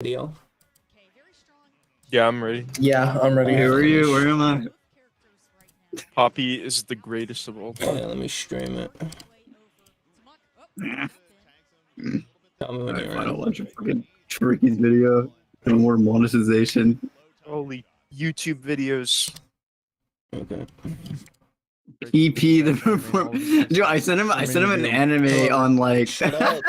Video. Yeah, I'm ready. Yeah, I'm ready. Where are you? Where am I? Poppy is the greatest of all Oh, time. yeah, let me stream it. Tell me when Alright, you're fine. I'll in. watch a fucking Tricky's video. No more monetization. Holy YouTube videos. Okay. EP the perform. Dude, I sent him an anime on like. Shut up.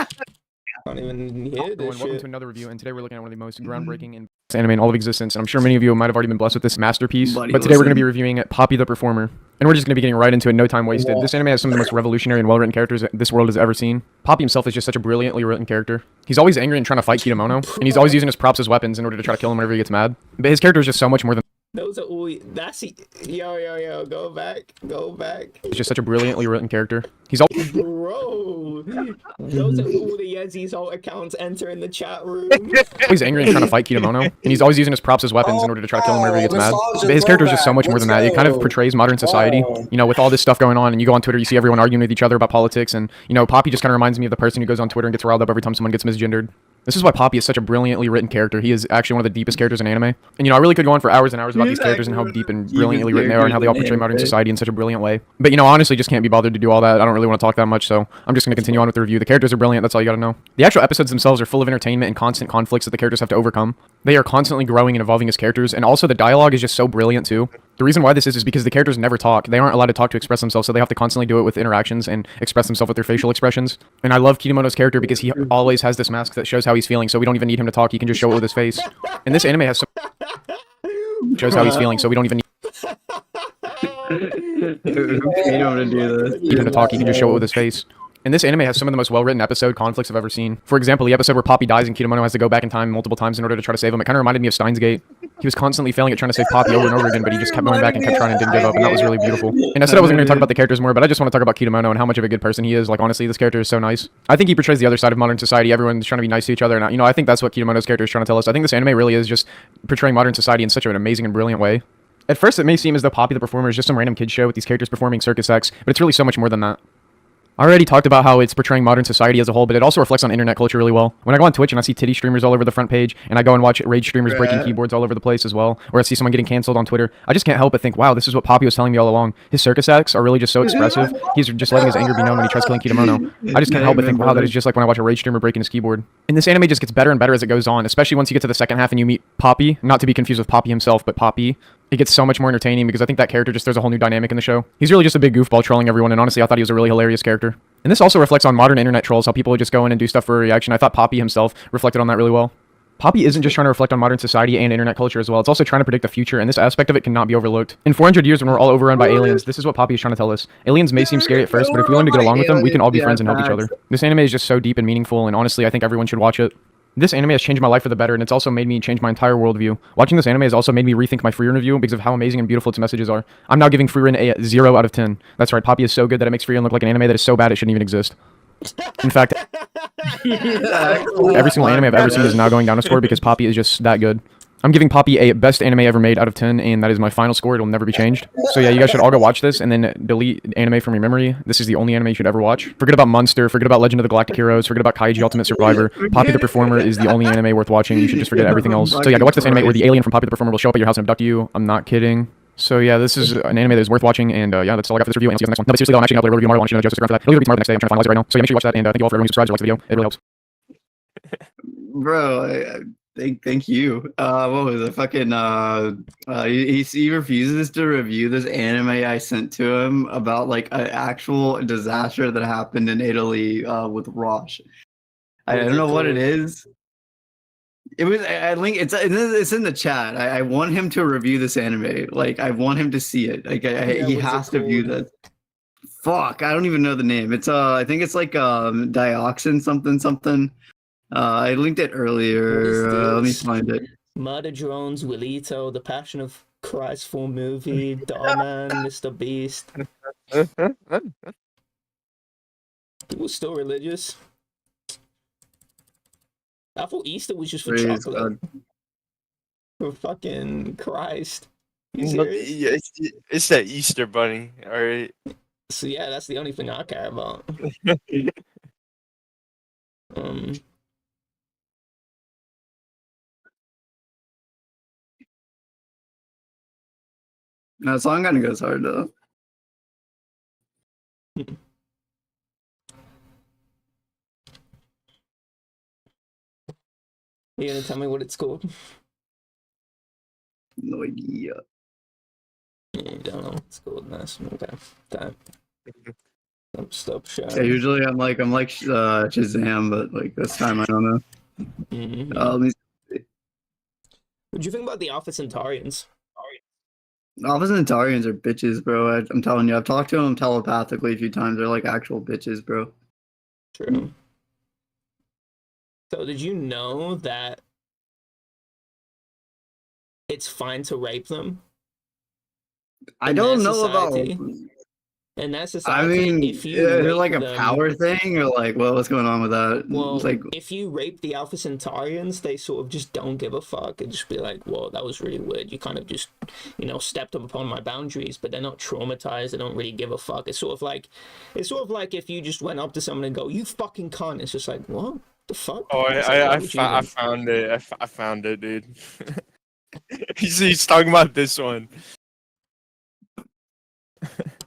I don't even hear this Welcome shit. to another review, and today we're looking at one of the most groundbreaking and anime in all of existence, and I'm sure many of you might have already been blessed with this masterpiece, Buddy, but today we're going to be listen. reviewing Poppy the Performer, and we're just going to be getting right into it, no time wasted. This anime has some of the most revolutionary and well-written characters that this world has ever seen. Poppy himself is just such a brilliantly written character. He's always angry and trying to fight Kitamono, and he's always using his props as weapons in order to try to kill him whenever he gets mad. But his character is just so much more than Those are all. That's yo. Go back. he's just such a brilliantly written character. He's always Bro, those are all the Yezi's alt accounts entering the chat room. angry and trying to fight Kitamono, and he's always using his props as weapons in order to try to kill him whenever he gets mad. But his character is just so much more than that. It kind of portrays modern society, you know, with all this stuff going on, and you go on Twitter, you see everyone arguing with each other about politics, and, you know, Poppy just kind of reminds me of the person who goes on Twitter and gets riled up every time someone gets misgendered. This is why Poppy is such a brilliantly written character. He is actually one of the deepest characters in anime. And, you know, I really could go on for hours and hours about these characters and how deep and brilliantly written they are and how they all portray modern society in such a brilliant way. But, you know, honestly, just can't be bothered to do all that. I don't really want to talk that much, so I'm just going to continue on with the review. The characters are brilliant. That's all you got to know. The actual episodes themselves are full of entertainment and constant conflicts that the characters have to overcome. They are constantly growing and evolving as characters, and also the dialogue is just so brilliant, too. The reason why this is because the characters never talk. They aren't allowed to talk to express themselves, so they have to constantly do it with interactions and express themselves with their facial expressions. And I love Kitamono's character because he always has this mask that shows how he's feeling, so we don't even need him to talk. He can just show it with his face. And this anime has shows how he's feeling, so we don't even need Who paid him to do this? him to talk. He can just show it with his face. And this anime has some of the most well-written episode conflicts I've ever seen. For example, the episode where Poppy dies and Kitamono has to go back in time multiple times in order to try to save him. It kind of reminded me of Steins Gate. He was constantly failing at trying to save Poppy over and over again, but he just kept going back and kept trying and didn't give up, and that was really beautiful. And I said I wasn't going to talk about the characters more, but I just want to talk about Kitamono and how much of a good person he is. Like, honestly, this character is so nice. I think he portrays the other side of modern society. Everyone's trying to be nice to each other, and, you know, I think that's what Kitamono's character is trying to tell us. I think this anime really is just portraying modern society in such an amazing and brilliant way. At first, it may seem as though Poppy the Performer is just some random kid show with these characters performing circus acts, but it's really so much more than that. I already talked about how it's portraying modern society as a whole, but it also reflects on internet culture really well. When I go on Twitch and I see titty streamers all over the front page, and I go and watch rage streamers breaking keyboards all over the place as well, or I see someone getting canceled on Twitter, I just can't help but think, wow, this is what Poppy was telling me all along. His circus acts are really just so expressive. He's just letting his anger be known when he tries killing Kitamono. I just can't help but think, wow, that is just like when I watch a rage streamer breaking his keyboard. And this anime just gets better and better as it goes on, especially once you get to the second half and you meet Poppy, not to be confused with Poppy himself, but Poppy. It gets so much more entertaining because I think that character just throws a whole new dynamic in the show. He's really just a big goofball trolling everyone, and honestly, I thought he was a really hilarious character. And this also reflects on modern internet trolls, how people just go in and do stuff for a reaction. I thought Poppy himself reflected on that really well. Poppy isn't just trying to reflect on modern society and internet culture as well, it's also trying to predict the future, and this aspect of it cannot be overlooked. In 400 years, when we're all overrun by aliens, this is what Poppy is trying to tell us. Aliens may seem scary at first, but if we learn to get along with them, we can all be friends and help each other. This anime is just so deep and meaningful, and honestly, I think everyone should watch it. This anime has changed my life for the better, and it's also made me change my entire worldview. Watching this anime has also made me rethink my Freerun review because of how amazing and beautiful its messages are. I'm now giving Freerun a 0 out of 10. That's right, Poppy is so good that it makes Freerun look like an anime that is so bad it shouldn't even exist. In fact, every single anime I've ever seen is now going down a score because Poppy is just that good. I'm giving Poppy a best anime ever made out of 10, and that is my final score. It'll never be changed. So yeah, you guys should all go watch this, and then delete anime from your memory. This is the only anime you should ever watch. Forget about Munster, forget about Legend of the Galactic Heroes, forget about Kaiji Ultimate Survivor. Poppy the Performer is the only anime worth watching. You should just forget everything else. So yeah, go watch this anime where the alien from Poppy the Performer will show up at your house and abduct you. I'm not kidding. So yeah, this is an anime that is worth watching, and yeah, that's all I got for this review, and I'll see you guys in the next one. No, but seriously though, I'm actually gonna upload a review tomorrow. I want you to know, just subscribe for that. It'll either be tomorrow or the next day. I'm trying to finalize it right now. So yeah, make sure you watch that, and thank you all for everyone who subscribes or likes the video. It really helps. Bro, thank you. What was it? Fucking he refuses to review this anime I sent to him about like an actual disaster that happened in Italy with Rosh. I don't know what it is. It was I link it's in the chat. I want him to review this anime. Like I want him to see it. Like he has to view this. Fuck, I don't even know the name. It's I think it's like Dioxin something. I linked it earlier. Let me find it. Murder Drones, Willito, The Passion of Christ full movie, Darman, Mr. Beast. People still religious. I thought Easter was just for Praise chocolate. God. For fucking Christ. You Look, serious? it's that Easter bunny, alright? So yeah, that's the only thing I care about. No, song kind of goes hard though. You gonna tell me what it's called? No idea. You don't know what it's called. Nice. Okay. Time. Stop Yeah, sharing. usually I'm like Shazam, but like this time I don't know. Mm-hmm. Let me What do you think about the Alpha Centaurians? Alpha Centaurians are bitches, bro. I'm telling you, I've talked to them telepathically a few times. They're like actual bitches, bro. True. So did you know that it's fine to rape them? I In don't that know society? about. In that I society, mean, if you is it rape like a them, power thing or like what's going on with that? well, It's like if you rape the Alpha Centaurians, they sort of just don't give a fuck and just be like, "Whoa, that was really weird. You kind of just, stepped up upon my boundaries." But they're not traumatized. They don't really give a fuck. It's sort of like if you just went up to someone and go, "You fucking cunt." It's just like, what the fuck? Oh, It's like, why I would you found it. I found it, dude. He's talking about this one.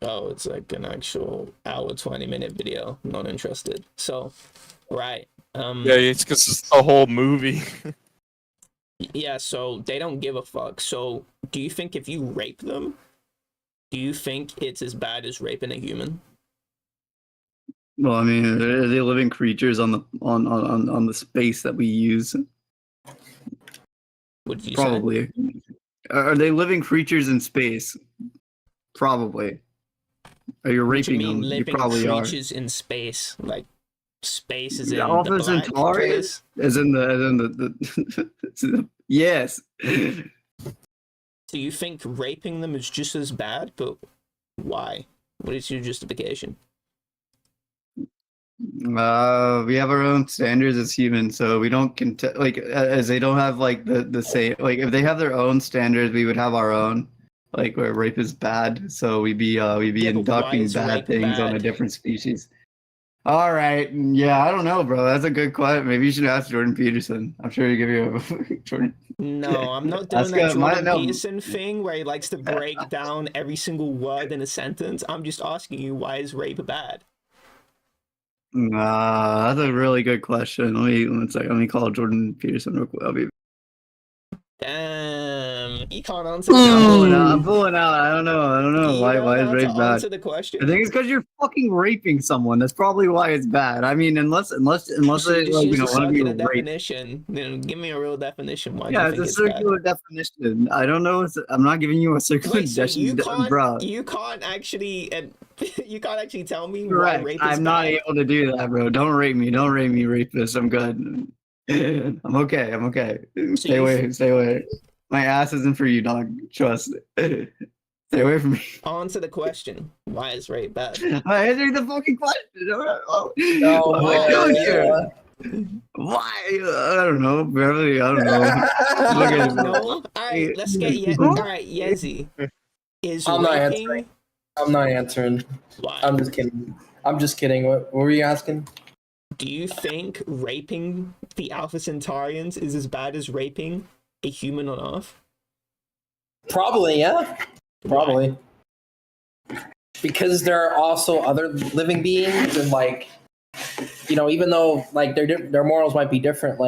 Oh, it's like an actual hour 20-minute video. Not interested. So, right. Yeah, it's because it's the whole movie. Yeah, so they don't give a fuck. So, do you think if you rape them, do you think it's as bad as raping a human? well, I mean, are they living creatures on the space that we use? What did you say? Probably. Are they living creatures in space? Probably. Are you What do you raping mean them? You living probably are. creatures in space? Like space is in the Alpha black Centauri place? is in the yes. Do you think raping them is just as bad? But why? What is your justification? We have our own standards as humans, so we don't as they don't have like the same, like if they have their own standards, we would have our own. Like where rape is bad, so we'd be Yeah, but why inducting is bad rape things on a bad? different species. All right, yeah, I don't know, bro. That's a good question. Maybe you should ask Jordan Peterson. I'm sure he'll give you a Jordan. No, I'm not doing Ask, that Jordan no. Peterson thing where he likes to break down every single word in a sentence. I'm just asking you, why is rape bad? That's a really good question. Let me call Jordan Peterson real quick. I'll be. Damn, you can't answer the I'm question. pulling out. I don't know. You Why don't know is how rape to bad? answer the I question. think it's because you're fucking raping someone. That's probably why it's bad. I mean, unless So they you like just use a want to be circular raped. definition. Give me a real definition. Why do Yeah, you it's think a it's bad? circular definition. I don't know. I'm not giving you a circular Wait, so definition, you bro. can't actually tell me why Correct. rape is I'm not bad? able to do that, bro. Don't rape me. Don't rape me, rapist. I'm good. I'm okay. Stay away. My ass isn't for you, dog. Trust. Stay away from me. Answer the question. Why is rape bad? I answered the fucking question. What No, am I doing here? boy. Why? I don't know. Barely. I don't know. You Okay, don't bro. know? Alright, let's get alright, Yezi. Is I'm not raping answering. I'm not answering. why? I'm just kidding. What were you asking? Do you think raping the Alpha Centaurians is as bad as raping a human on Earth? Probably, yeah. Probably. Because there are also other living beings, and like, even though like their morals might be different,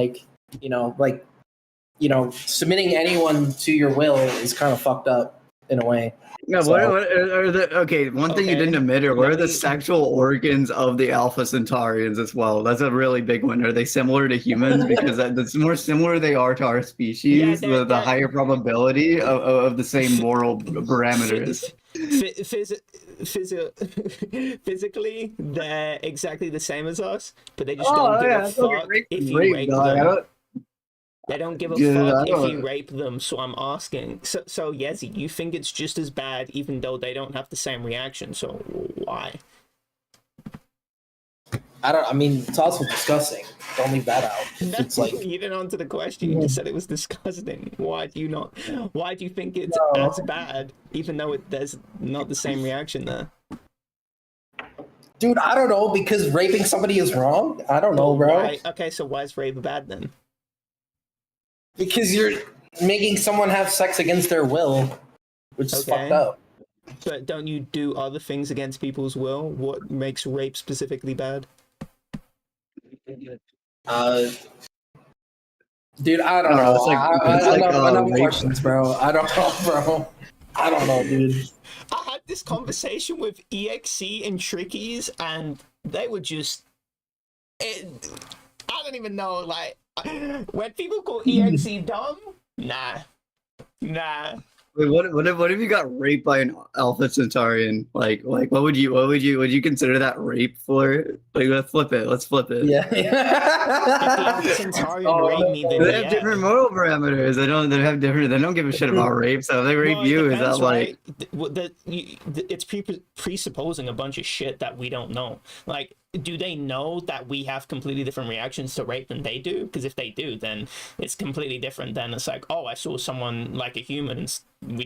submitting anyone to your will is kind of fucked up in a way. No, So- what are the okay? One thing you Okay, didn't admit, or what let are the me- sexual organs of the Alpha Centaurians as well? That's a really big one. Are they similar to humans? Because the more similar they are to our species, Yeah, the higher probability of the same moral parameters. Physically, they're exactly the same as us, but they just don't give a fuck if you rape them. They don't give a fuck if you rape them, so I'm asking. So Yezi, you think it's just as bad even though they don't have the same reaction, so why? I mean, it's also disgusting. Don't leave that out. It's like, You didn't answer the question, you just said it was disgusting. Why do you think it's No. as bad even though there's not the same reaction there? dude, I don't know, because raping somebody is wrong. I don't know, bro. Why? Okay, so why is rape bad then? Because you're making someone have sex against their will. which is Okay. fucked up. But don't you do other things against people's will? What makes rape specifically bad? Dude, I don't know. It's like Enough rape. questions, bro. I don't know, bro. I don't know, dude. I had this conversation with EXC and Trickies, and they were just... I don't even know, like... When people call EXC dumb, nah. Wait, what if you got raped by an Alpha Centaurian? Like what would you consider that rape for? Like let's flip it. Yeah. If the Alpha Centaurian raped me, then They have different moral parameters. They don't give a shit about rape. So if they rape you, is that like? Right? It's presupposing a bunch of shit that we don't know. Like, do they know that we have completely different reactions to rape than they do? Because if they do, then it's completely different. Then it's like, oh, I saw someone like a human, and they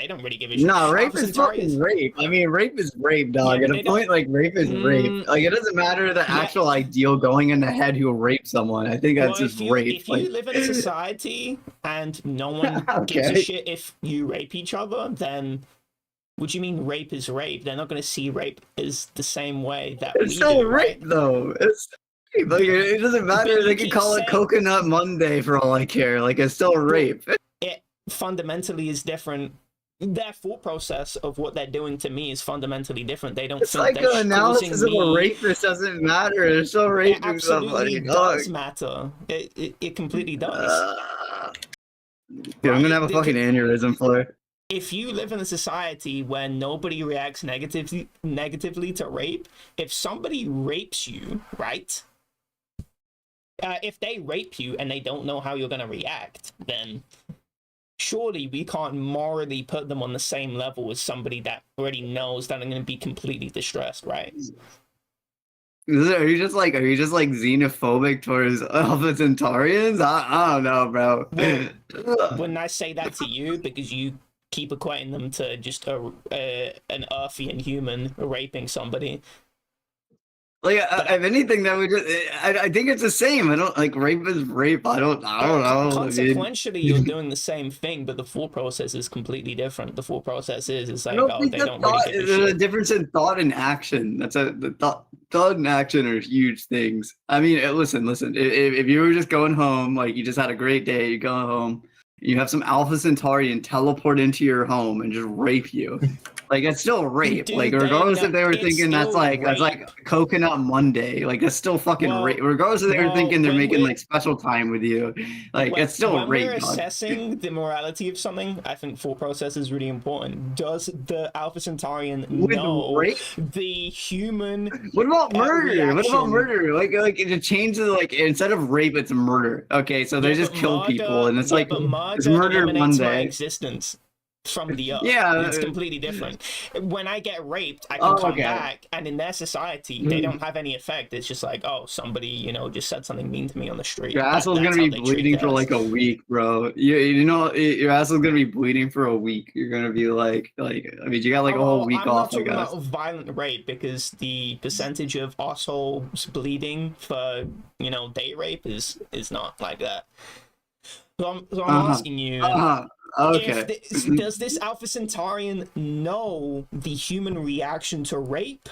don't really give a shit. No, rape is fucking rape. I mean, rape is rape, dog. At a point, like rape is rape. Like it doesn't matter the actual ideal going in the head who will rape someone. I think that's just rape. If you live in a society and no one gives a shit if you rape each other, then what do you mean rape is rape? They're not going to see rape as the same way that it's we still do, rape, right? though. It's like it doesn't matter. They can call it Coconut Monday for all I care. Like it's still rape. It fundamentally is different. Their thought process of what they're doing to me is fundamentally different. They don't. It's think like they're an analysis of me. a rapist doesn't matter. They're still raping It absolutely somebody. does matter. It completely does. Dude, I'm gonna have a fucking aneurysm for it. If you live in a society where nobody reacts negatively to rape, if somebody rapes you, right? If they rape you and they don't know how you're going to react, then surely we can't morally put them on the same level as somebody that already knows that I'm going to be completely distressed, right? Are you just like xenophobic towards Alpha Centaurians? I don't know, bro. Wouldn't I say that to you because you keep equating them to just an Earthian human raping somebody? Like, if anything, that would just, I think it's the same. I don't like rape is rape. I don't know. Consequentially, you're doing the same thing, but the thought process is completely different. The thought process is like, oh, they don't really give a shit. There's a difference in thought and action. Thought and action are huge things. I mean, listen. If you were just going home, like you just had a great day, you go home, you have some Alpha Centaurian teleport into your home and just rape you. Like it's still rape. Dude, like regardless if they were it's thinking that's like Coconut Monday. Like that's still fucking rape. Regardless if they were thinking they're making like special time with you. Like it's still rape. When we're assessing the morality of something, I think thought process is really important. Does the Alpha Centaurian know the human? What about murder? Reaction? What about murder? Like to change the instead of rape, it's murder. Okay, so they just kill people, and it's like it's murder Monday. My existence from the earth. Yeah, it's completely different. When I get raped, I can come back, and in their society, they don't have any effect. It's just like, oh, somebody, just said something mean to me on the street. Your asshole's gonna be bleeding for like a week, bro. Your asshole's gonna be bleeding for a week. You're gonna be like, I mean, you got like a whole week off. I'm not talking about violent rape because the percentage of assholes bleeding for date rape is not like that. So I'm asking you. Okay. Does this Alpha Centaurian know the human reaction to rape,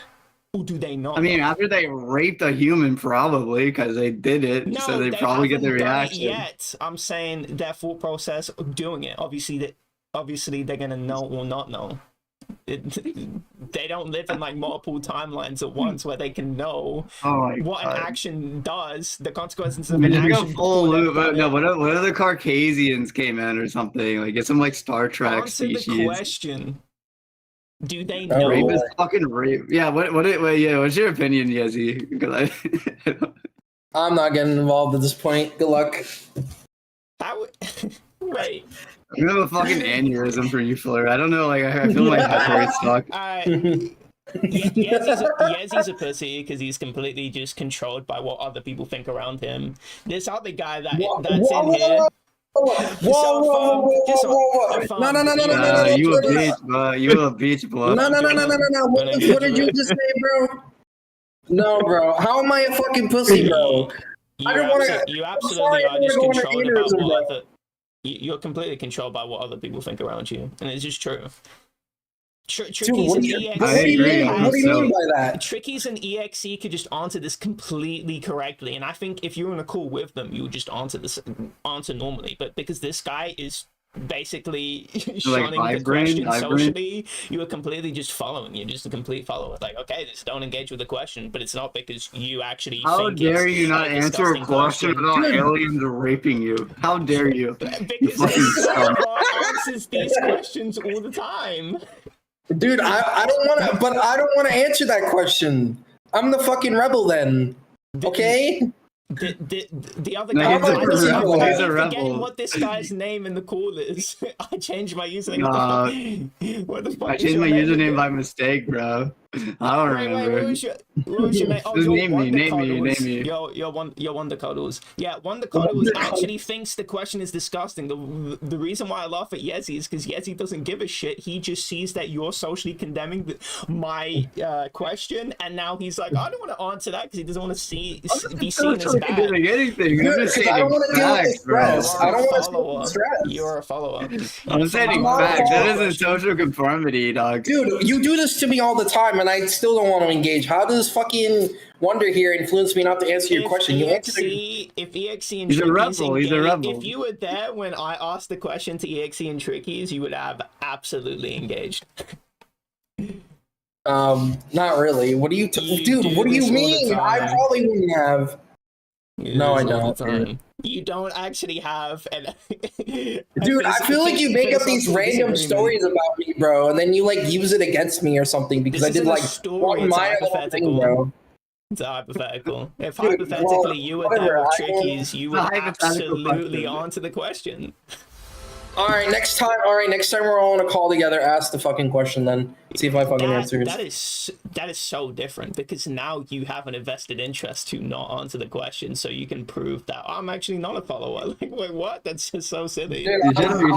or do they not? I mean, after they raped a human, probably because they did it, no, so they probably get the reaction. Yet, I'm saying their thought process of doing it. Obviously, they're gonna know or not know. They don't live in like multiple timelines at once where they can know what an action does, the consequences of an action. Full loop. No, what if the Caucasians came in or something? Like get some like Star Trek Answer species. the question. Do they know? Rape is fucking rape. Yeah. What's your opinion, Yezi? Because I'm not getting involved at this point. Good luck. Wait. I'm gonna have a fucking aneurysm for you, Fleur. I don't know, like I feel my head rate stuck. Yezi's a pussy because he's completely just controlled by what other people think around him. This other guy that's in here. Whoa. No. You a bitch, bro. You a bitch, bro. No. What did you just say, bro? No, bro. How am I a fucking pussy, bro? You absolutely are just controlled about what other. You're completely controlled by what other people think around you, and it's just true. Dude, what do you mean by that? Trickies and EXE could just answer this completely correctly, and I think if you're in a call with them, you would just answer normally. But because this guy is basically shunning the question socially, you are completely just following. You're just a complete follower. Like, okay, just don't engage with the question, but it's not because you actually How dare you not answer a question about aliens raping you? How dare you? Because answers these questions all the time. Dude, I don't want to answer that question. I'm the fucking rebel then. Okay? The other guy, I'm forgetting what this guy's name in the call is. I changed my username. What the fuck? I changed my username by mistake, bro. I don't remember. What was your name? Oh, just name me. You're Wonder Cuddles. Yeah, Wonder Cuddles actually thinks the question is disgusting. The reason why I laugh at Yezi is because Yezi doesn't give a shit. He just sees that you're socially condemning my question, and now he's like, I don't want to answer that because he doesn't want to be seen as bad. Anything. I'm just saying I don't want to deal with stress. I don't want to deal with stress. You're a follower. I'm saying facts. That isn't social conformity, dog. Dude, you do this to me all the time, and I still don't want to engage. How does fucking Wonder here influence me not to answer your question? If EXE and he's a rebel. He's a rebel. If you were there when I asked the question to EXE and Trickies, you would have absolutely engaged. Not really. What do you, dude? What do you mean? I probably wouldn't have. No, I don't. You don't actually have an dude, I feel like you make up these random stories about me, bro, and then you like use it against me or something because I did like one minor thing, bro. It's hypothetical. If hypothetically you were there with Trickies, you would absolutely answer the question. All right, next time we're all on a call together, ask the fucking question then. See if my fucking answer is. That is so different because now you have an invested interest to not answer the question, so you can prove that I'm actually not a follower. Like, wait, what? That's just so silly. Dude, I don't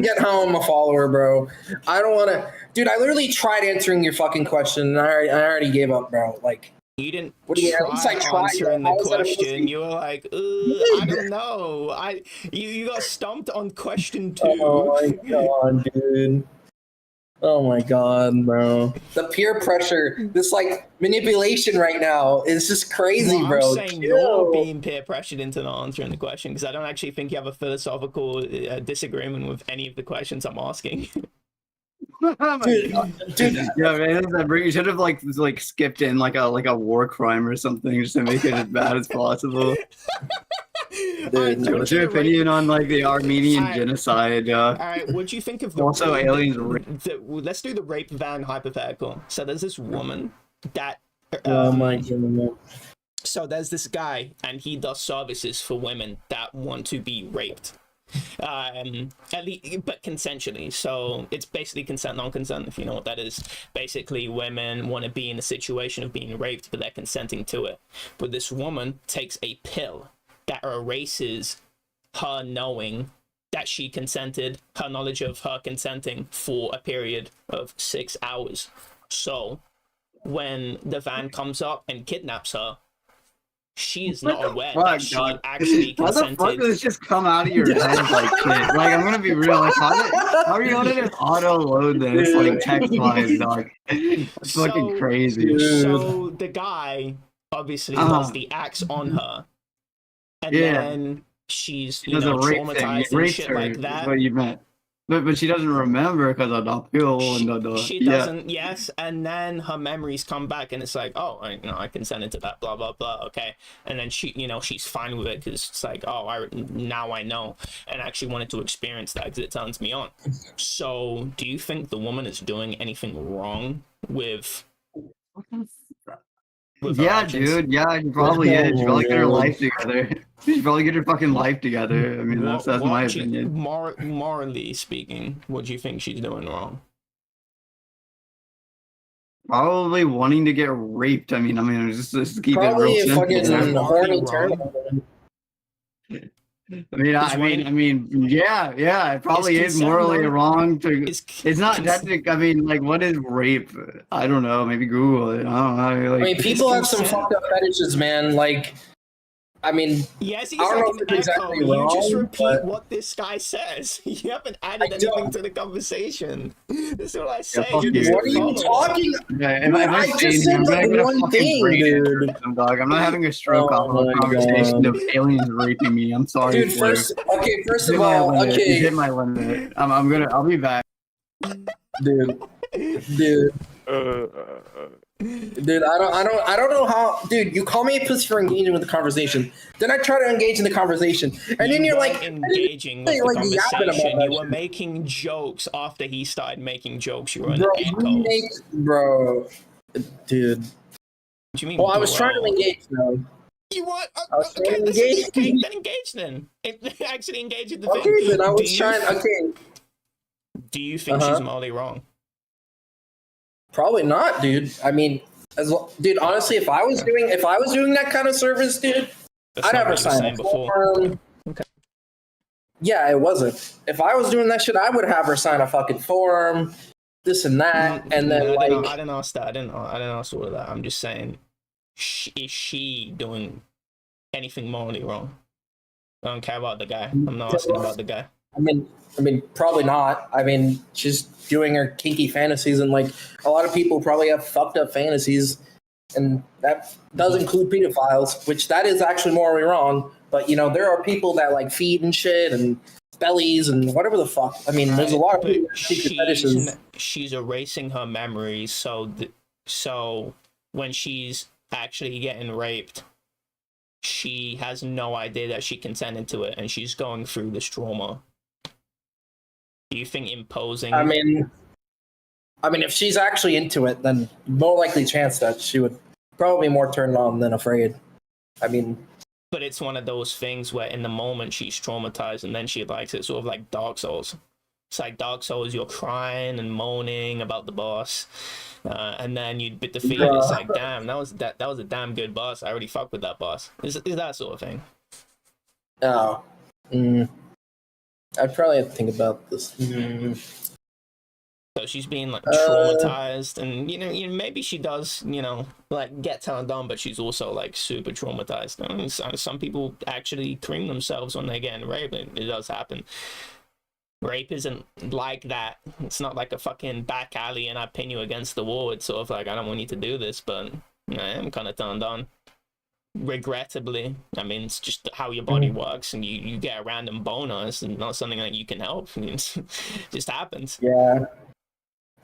get how I'm a follower, bro. I don't want to. Dude, I literally tried answering your fucking question, and I already gave up, bro. Like. You didn't try answering the question. You were like, I don't know. You got stumped on question 2. Oh my god, dude. Oh my god, bro. The peer pressure, this like manipulation right now is just crazy, bro. I'm saying you're being peer pressured into not answering the question because I don't actually think you have a philosophical disagreement with any of the questions I'm asking. Dude, yeah, man, you should have like skipped in like a war crime or something just to make it as bad as possible. Dude, what's your opinion on like the Armenian genocide? All right, what do you think of the also aliens? Let's do the rape van hypothetical. So there's this woman that. Oh my god. So there's this guy, and he does services for women that want to be raped. At least, but consensually. So it's basically consent, non-consent, if you know what that is. Basically, women want to be in a situation of being raped, but they're consenting to it. But this woman takes a pill that erases her knowing that she consented, her knowledge of her consenting for a period of 6 hours. So when the van comes up and kidnaps her, she is not aware that she actually consented. How the fuck does this just come out of your head like shit? Like, I'm gonna be real. Like, how are you gonna just auto-load this, like, text-wise, dog? It's fucking crazy. So the guy obviously does the acts on her. And then she's, traumatized and shit like that. What you meant. But she doesn't remember because of the pill and she doesn't. Yes, and then her memories come back, and it's like, oh, I consented to that, blah blah blah. Okay, and then she's fine with it because it's like, oh, now I know, and I actually wanted to experience that because it turns me on. So, do you think the woman is doing anything wrong with? Yeah, dude. Yeah, she probably is. She probably get her life together. She should probably get her fucking life together. I mean, that's my opinion. Morally speaking, what do you think she's doing wrong? Probably wanting to get raped. I mean, just keep probably it real fucking simple. horny turn. I mean, yeah, it probably is morally wrong to. It's not that. I mean, like, what is rape? I don't know. Maybe Google it. I don't know. Like, I mean, people have some fucked up fetishes, man. Like, I mean, yes, he's I don't know like if an it's echo. exactly You just wrong, repeat but- what this guy says. You haven't added I anything don't. to the conversation. This is what I say. fuck You're you. just a What are you follower. talking? Yeah, Dude, if I stay just in here, said I'm like gonna get a one fucking thing, brain dude. aneurysm, dog. I'm not having a stroke off of Oh a my conversation God. of aliens raping me. I'm sorry, Dude, boy. first You of hit my all, limit. You okay, hit my limit. I'll be back. dude, Uh, dude, I don't know how, dude. You call me a pussy for engaging with the conversation. Then I try to engage in the conversation, and then you're like engaging with the like yapping about conversation. that You were shit. making jokes after he started making jokes. You were an Bro, echo. bro, dude. What do you mean? Well, I was trying to bro? engage, though. You what? I was Okay, trying to listen, engage. okay, then engage then. Actually engage in the thing. Okay, then I was Do you- trying. Okay, Do you think she's morally wrong? probably not, dude. I mean, dude, honestly, if I was doing that kind of service, dude, That's I'd not have her what you were sign saying a before. form. Okay. Yeah, it wasn't. If I was doing that shit, I would have her sign a fucking form, this and that, and then I like, didn't ask that. I didn't ask all of that. I'm just saying, is she doing anything morally wrong? I don't care about the guy. I'm not asking about the guy. I mean, probably not. I mean, she's doing her kinky fantasies, and like a lot of people probably have fucked up fantasies, and that does include pedophiles, which that is actually morally wrong. But you know, there are people that like feed and shit and bellies and whatever the fuck. I mean, there's a lot of But people that have secret fetishes. she's erasing her memories, so when she's actually getting raped, she has no idea that she consented to it, and she's going through this trauma. Do you think imposing? I mean, if she's actually into it, then more likely chance that she would probably be more turned on than afraid. I mean, but it's one of those things where in the moment she's traumatized, and then she likes it, sort of like Dark Souls. It's like Dark Souls, you're crying and moaning about the boss, and then you bit the feed. It's like, damn, that was a damn good boss. I already fucked with that boss. Is that sort of thing? oh, I'd probably have to think about this. So she's being like traumatized, and you know, maybe she does, like get turned on, but she's also like super traumatized. I mean, some people actually cream themselves when they're getting raped. It does happen. Rape isn't like that. It's not like a fucking back alley and I pin you against the wall. It's sort of like, I don't want you to do this, but I am kind of turned on. Regrettably, I mean, it's just how your body works, and you get a random boner. It's not something that you can help. I mean, it just happens. Yeah.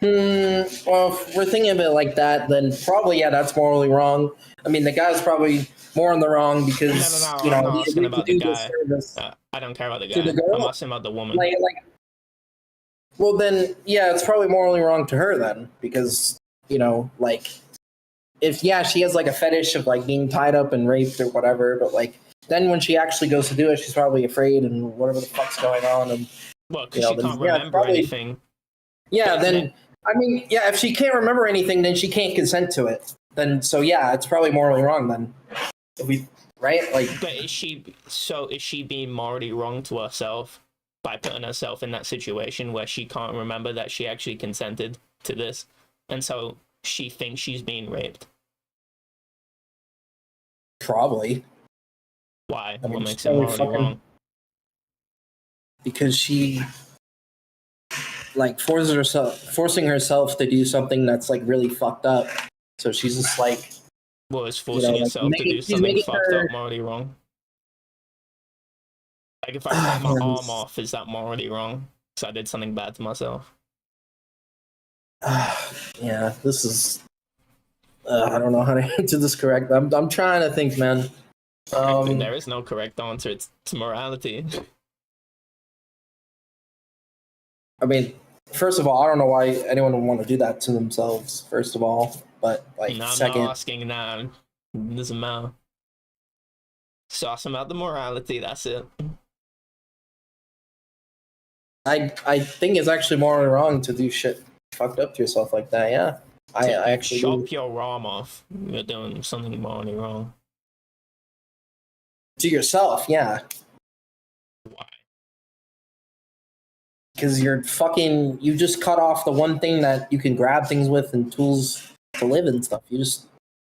Well, if we're thinking of it like that, then probably, yeah, that's morally wrong. I mean, the guy's probably more in the wrong because, No, you know, I'm not asking about the this guy. service. I don't care about the To guy. the girl? I'm asking about the woman. Like, well, then, yeah, it's probably morally wrong to her then, because, you know, like, if, yeah, she has like a fetish of like being tied up and raped or whatever, but like, then when she actually goes to do it, she's probably afraid and whatever the fuck's going on. And, well, because she can't remember probably, anything. Yeah, then, I mean, yeah, if she can't remember anything, then she can't consent to it. Then, so yeah, it's probably morally wrong then. Right? Like, but is she being morally wrong to herself by putting herself in that situation where she can't remember that she actually consented to this, and so she thinks she's being raped? probably. Why? I mean, What makes she's it probably morally wrong? Because she like forcing herself to do something that's like really fucked up. So she's just like, Well, is forcing yourself to do something fucked up morally wrong? Like if I cut my arm off, is that morally wrong? Because I did something bad to myself. yeah, this is. I don't know how to answer this correct. I'm trying to think, man. There is no correct answer. It's morality. I mean, first of all, I don't know why anyone would want to do that to themselves. First of all, but like, no, I'm second, not asking that. It doesn't matter. So ask about the morality. That's it. I think it's actually morally wrong to do shit fucked up to yourself like that. Yeah, I actually chop your arm off. You're doing something morally wrong. To yourself, yeah. Why? Because you just cut off the one thing that you can grab things with and tools to live and stuff. You just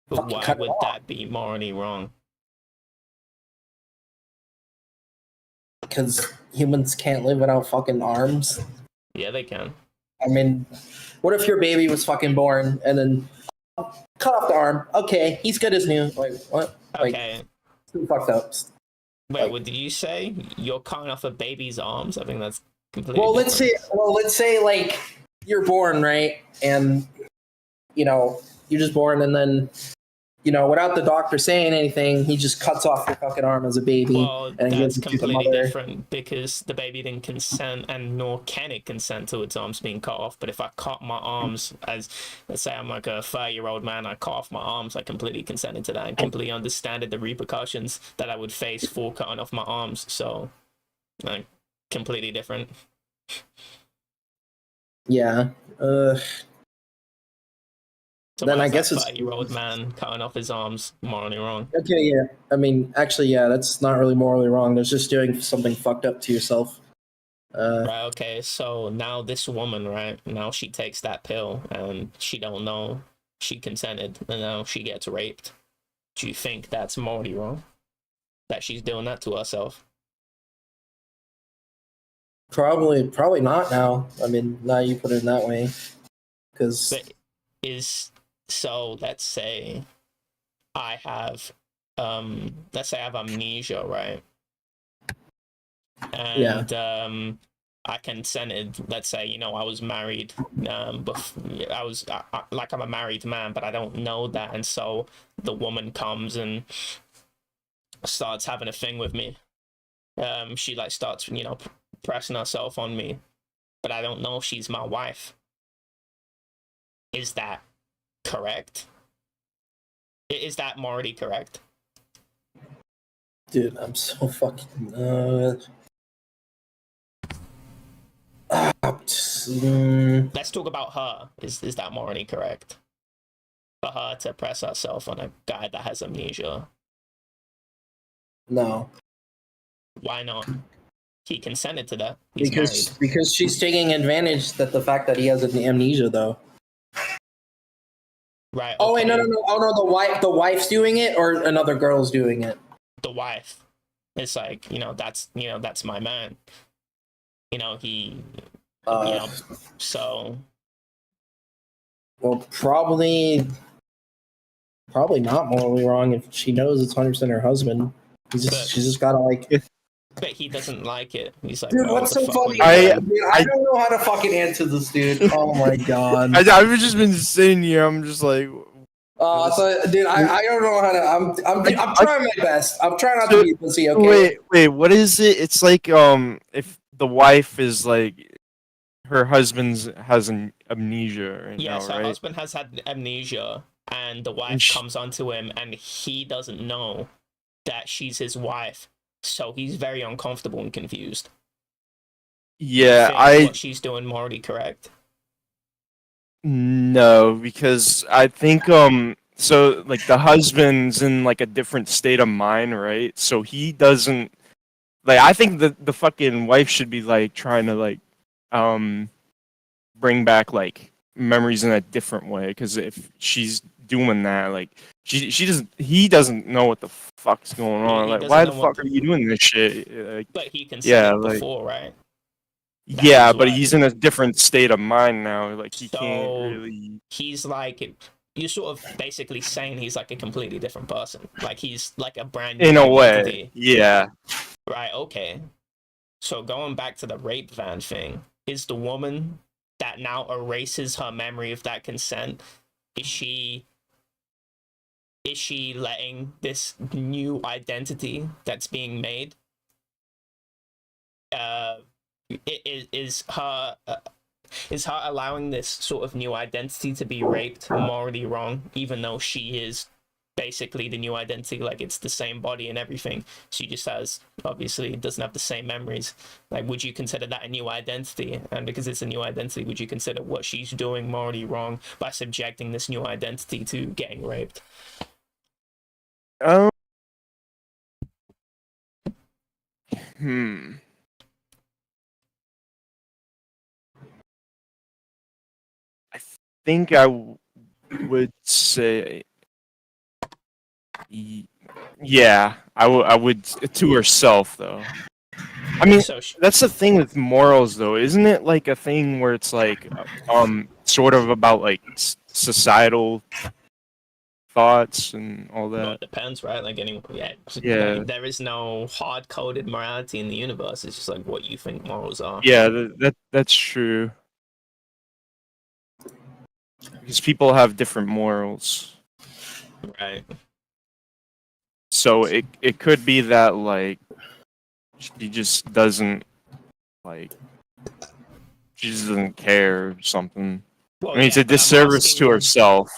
But fucking why cut it would off. that be morally wrong? because humans can't live without fucking arms. Yeah, they can. I mean, what if your baby was fucking born and then cut off the arm? Okay, he's good as new. Like what? Okay. Like, too fucked up. Wait, Like, what did you say? You're cutting off a baby's arms? I think that's completely well, different. let's say like you're born, right? And you're just born, and then without the doctor saying anything, he just cuts off your fucking arm as a baby. Well, and that's gives it to the completely mother. different because the baby didn't consent, and nor can it consent to its arms being cut off. But if I cut my arms, as let's say I'm like a 30-year-old man, I cut off my arms, I completely consented to that and completely understood the repercussions that I would face for cutting off my arms. So, like, completely different. Yeah. So Then why I is guess that it's 30-year-old man cutting off his arms morally wrong? okay. Yeah. I mean, actually, yeah, that's not really morally wrong. There's just doing something fucked up to yourself. Right, okay, so now this woman, right, now she takes that pill and she don't know she consented and now she gets raped. Do you think that's morally wrong? That she's doing that to herself? Probably not now. I mean, now you put it in that way. Because So let's say I have amnesia, right? And I consented. Let's say I was married. I was like I'm a married man, but I don't know that, and so the woman comes and starts having a thing with me. She like starts pressing herself on me, but I don't know if she's my wife. Is that correct? Is that morally correct? dude, I'm so fucking. Let's talk about her. Is that morally correct? For her to press herself on a guy that has amnesia. No. Why not? He consented to that. He's married. Because she's taking advantage that the fact that he has amnesia, though. Right. Oh wait, okay. no. Oh no, the wife's doing it, or another girl's doing it. The wife. It's like that's my man. He. So. Well, probably not morally wrong if she knows it's 100% her husband. She's just gotta like. But he doesn't like it. He's like, dude, oh, what's so funny? I don't know how to fucking answer this, dude. Oh my god. I've just been sitting here. I'm just like. Dude, I don't know how to. I'm trying my best. I'm trying not to be pussy. Okay. Wait. What is it? It's like if the wife is like her husband's has an amnesia right yes, now, her right? husband has had amnesia, and the wife comes onto him, and he doesn't know that she's his wife, so he's very uncomfortable and confused. Yeah, what she's doing morally correct. No, because I think so like the husband's in like a different state of mind, right? So he doesn't like I think the fucking wife should be like trying to like bring back like memories in a different way, because if she's doing that, like he doesn't know what the fuck's going on. He Like why the fuck are you doing this shit? Like, but he consented like, before, right? Yeah, but he's in a different state of mind now. Like he can't really. He's like, you're sort of basically saying he's like a completely different person. Like he's like a brand new In a identity. way, yeah. Right. Okay. So going back to the rape van thing, is the woman that now erases her memory of that consent? Is she letting this new identity that's being made? Is her allowing this sort of new identity to be raped morally wrong, even though she is basically the new identity? Like it's the same body and everything. She just obviously doesn't have the same memories. Like, would you consider that a new identity? And because it's a new identity, would you consider what she's doing morally wrong by subjecting this new identity to getting raped? I think I would say, yeah, I would to herself though. I mean, So that's the thing with morals, though, isn't it? Like a thing where it's like, sort of about like societal thoughts and all well, that. it depends, right? Like Yeah. like, there is no hard-coded morality in the universe. It's just like what you think morals are. Yeah, that's true. Because people have different morals. Right. So it could be that like she just doesn't like she just doesn't care or something. Well, I mean, it's a but I'm disservice to asking- herself.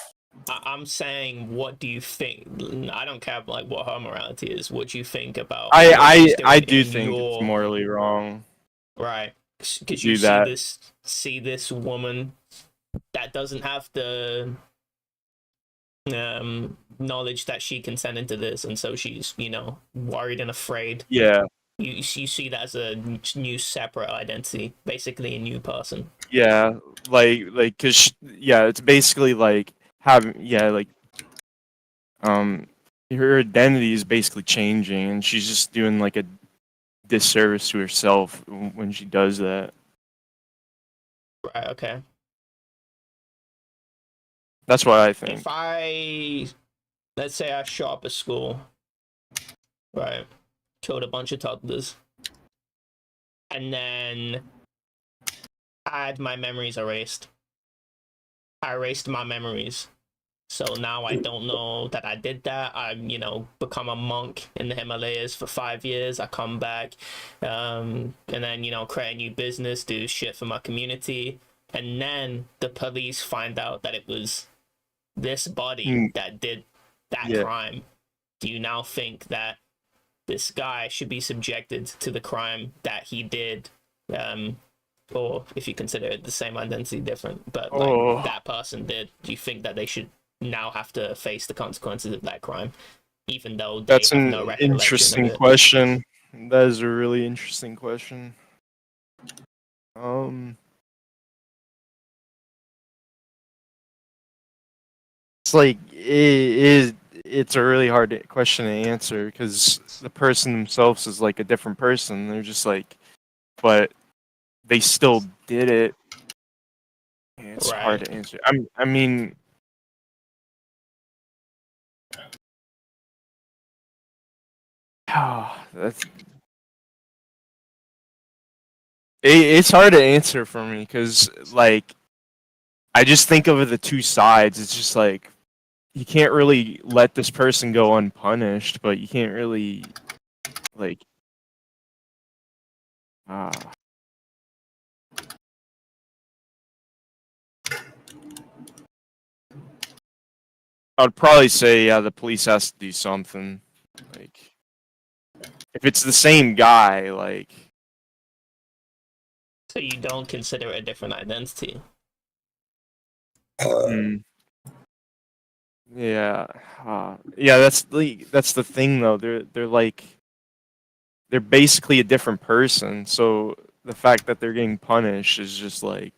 I'm saying, what do you think? I don't care like what her morality is. What do you think about? I do think it's morally wrong. Right, because do you that. see this woman that doesn't have the knowledge that she consented to this, and so she's worried and afraid. Yeah. You see that as a new separate identity, basically a new person. Yeah, like, cause yeah, it's basically like having her identity is basically changing, and she's just doing like a disservice to herself when she does that. Right. Okay. That's what I think. If let's say I show up at school, right, killed a bunch of toddlers, and then I had my memories erased. I erased my memories. So now I don't know that I did that. I'm, become a monk in the Himalayas for 5 years. I come back, and then, create a new business, do shit for my community. And then the police find out that it was this body that did that crime. Do you now think that this guy should be subjected to the crime that he did? Or if you consider it the same identity, different, but like that person did, do you think that they should now have to face the consequences of that crime, even though they That's have an no recollection interesting of it? question. That is a really interesting question. It's like it's a really hard question to answer because the person themselves is like a different person. They're just like, but they still did it. It's hard to answer. I mean, it's hard to answer for me because like I just think of the two sides. It's just like you can't really let this person go unpunished, but you can't really like I'd probably say the police has to do something. Like if it's the same guy, like. So you don't consider it a different identity? Yeah, yeah. That's the thing, though. They're basically a different person. So the fact that they're getting punished is just like.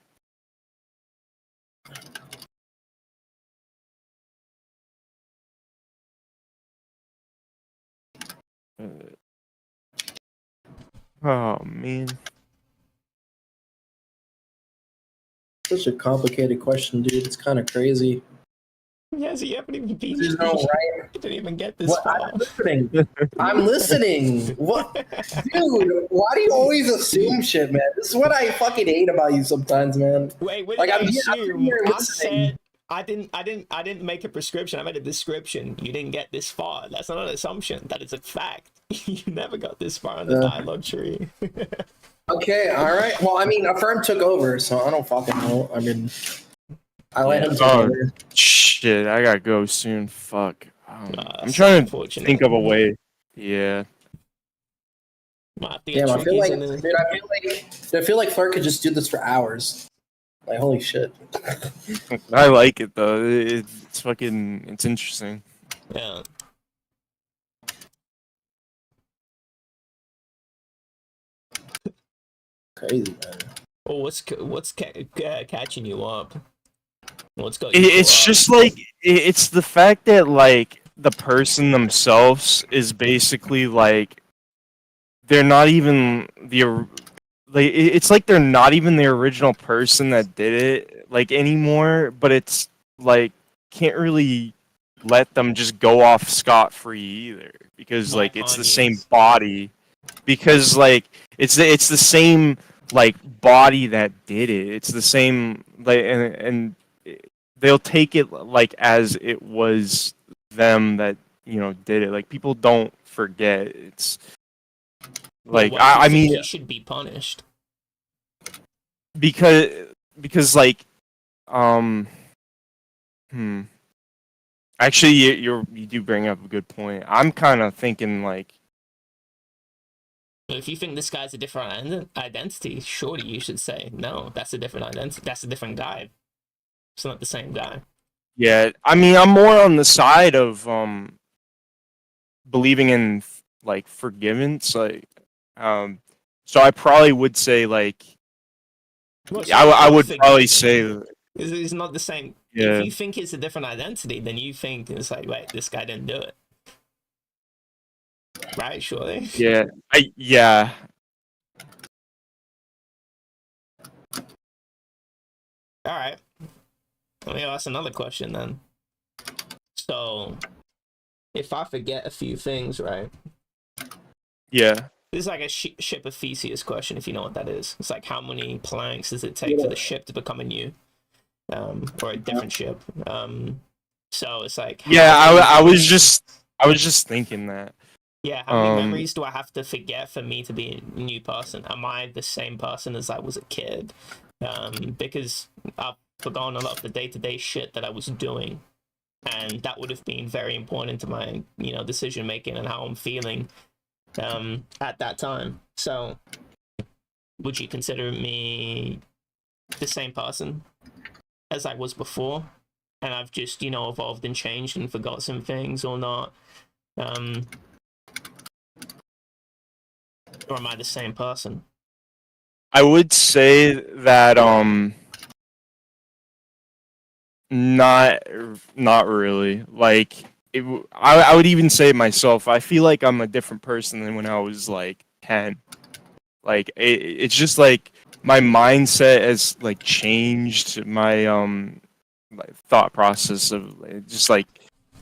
Oh man. Such a complicated question, dude. It's kind of crazy. Yeah, so you haven't even been. There's no right. You didn't even get this far. I'm listening. I'm listening. What, dude? Why do you always assume shit, man? This is what I fucking hate about you sometimes, man. Wait, like I'm here listening. I didn't make a prescription. I made a description. You didn't get this far. That's not an assumption. That is a fact. You never got this far on the dialogue tree. Okay, all right. Well, I mean, Affirm took over, so I don't fucking know. I mean, I let him take over. Shit, I gotta go soon. Fuck. I'm trying to think of a way. Yeah. Damn, I feel like Flirt could just do this for hours. Like, holy shit. I like it though. It's interesting. Yeah. Crazy, man. Oh, what's catching you up? What's got you? It's just like it's the fact that like the person themselves is basically like they're not even like it's like they're not even the original person that did it like anymore, but it's like can't really let them just go off scot-free either because like it's the same body, because like it's the same like body that did it. It's the same like and they'll take it like as it was them that did it. Like people don't forget. It's like I mean he should be punished because like actually you do bring up a good point. I'm kind of thinking like if you think this guy's a different identity, surely you should say no, that's a different identity, that's a different guy, it's not the same guy. Yeah, I mean I'm more on the side of believing in like forgiveness, like so I probably would say like I would probably say it's not the same. Yeah. If you think it's a different identity, then you think it's like, wait, this guy didn't do it, right? Surely. Yeah. Yeah. All right. Let me ask another question then. So, if I forget a few things, right? Yeah. This is like a ship of Theseus question, if you know what that is. It's like, how many planks does it take for the ship to become a new, or a different ship? So it's like, yeah, I was just thinking that. Yeah, how many memories do I have to forget for me to be a new person? Am I the same person as I was a kid? Because I've forgotten a lot of the day-to-day shit that I was doing, and that would have been very important to my, decision making and how I'm feeling at that time. So, would you consider me the same person as I was before, and I've just evolved and changed and forgot some things, or not? Or am I the same person? I would say that not really. Like I would even say myself, I feel like I'm a different person than when I was like 10. Like it's just like my mindset has like changed, my like thought process of just like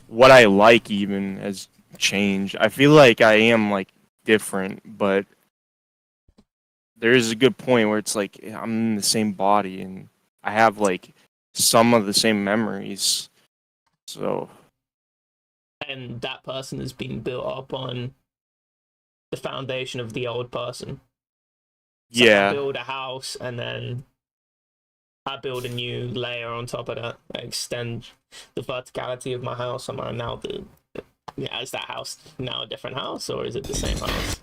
what I like even has changed. I feel like I am like different, but there is a good point where it's like I'm in the same body and I have like some of the same memories. So, and that person has been built up on the foundation of the old person. So yeah. I build a house and then I build a new layer on top of that. I extend the verticality of my house. Am I now is that house now a different house, or is it the same house?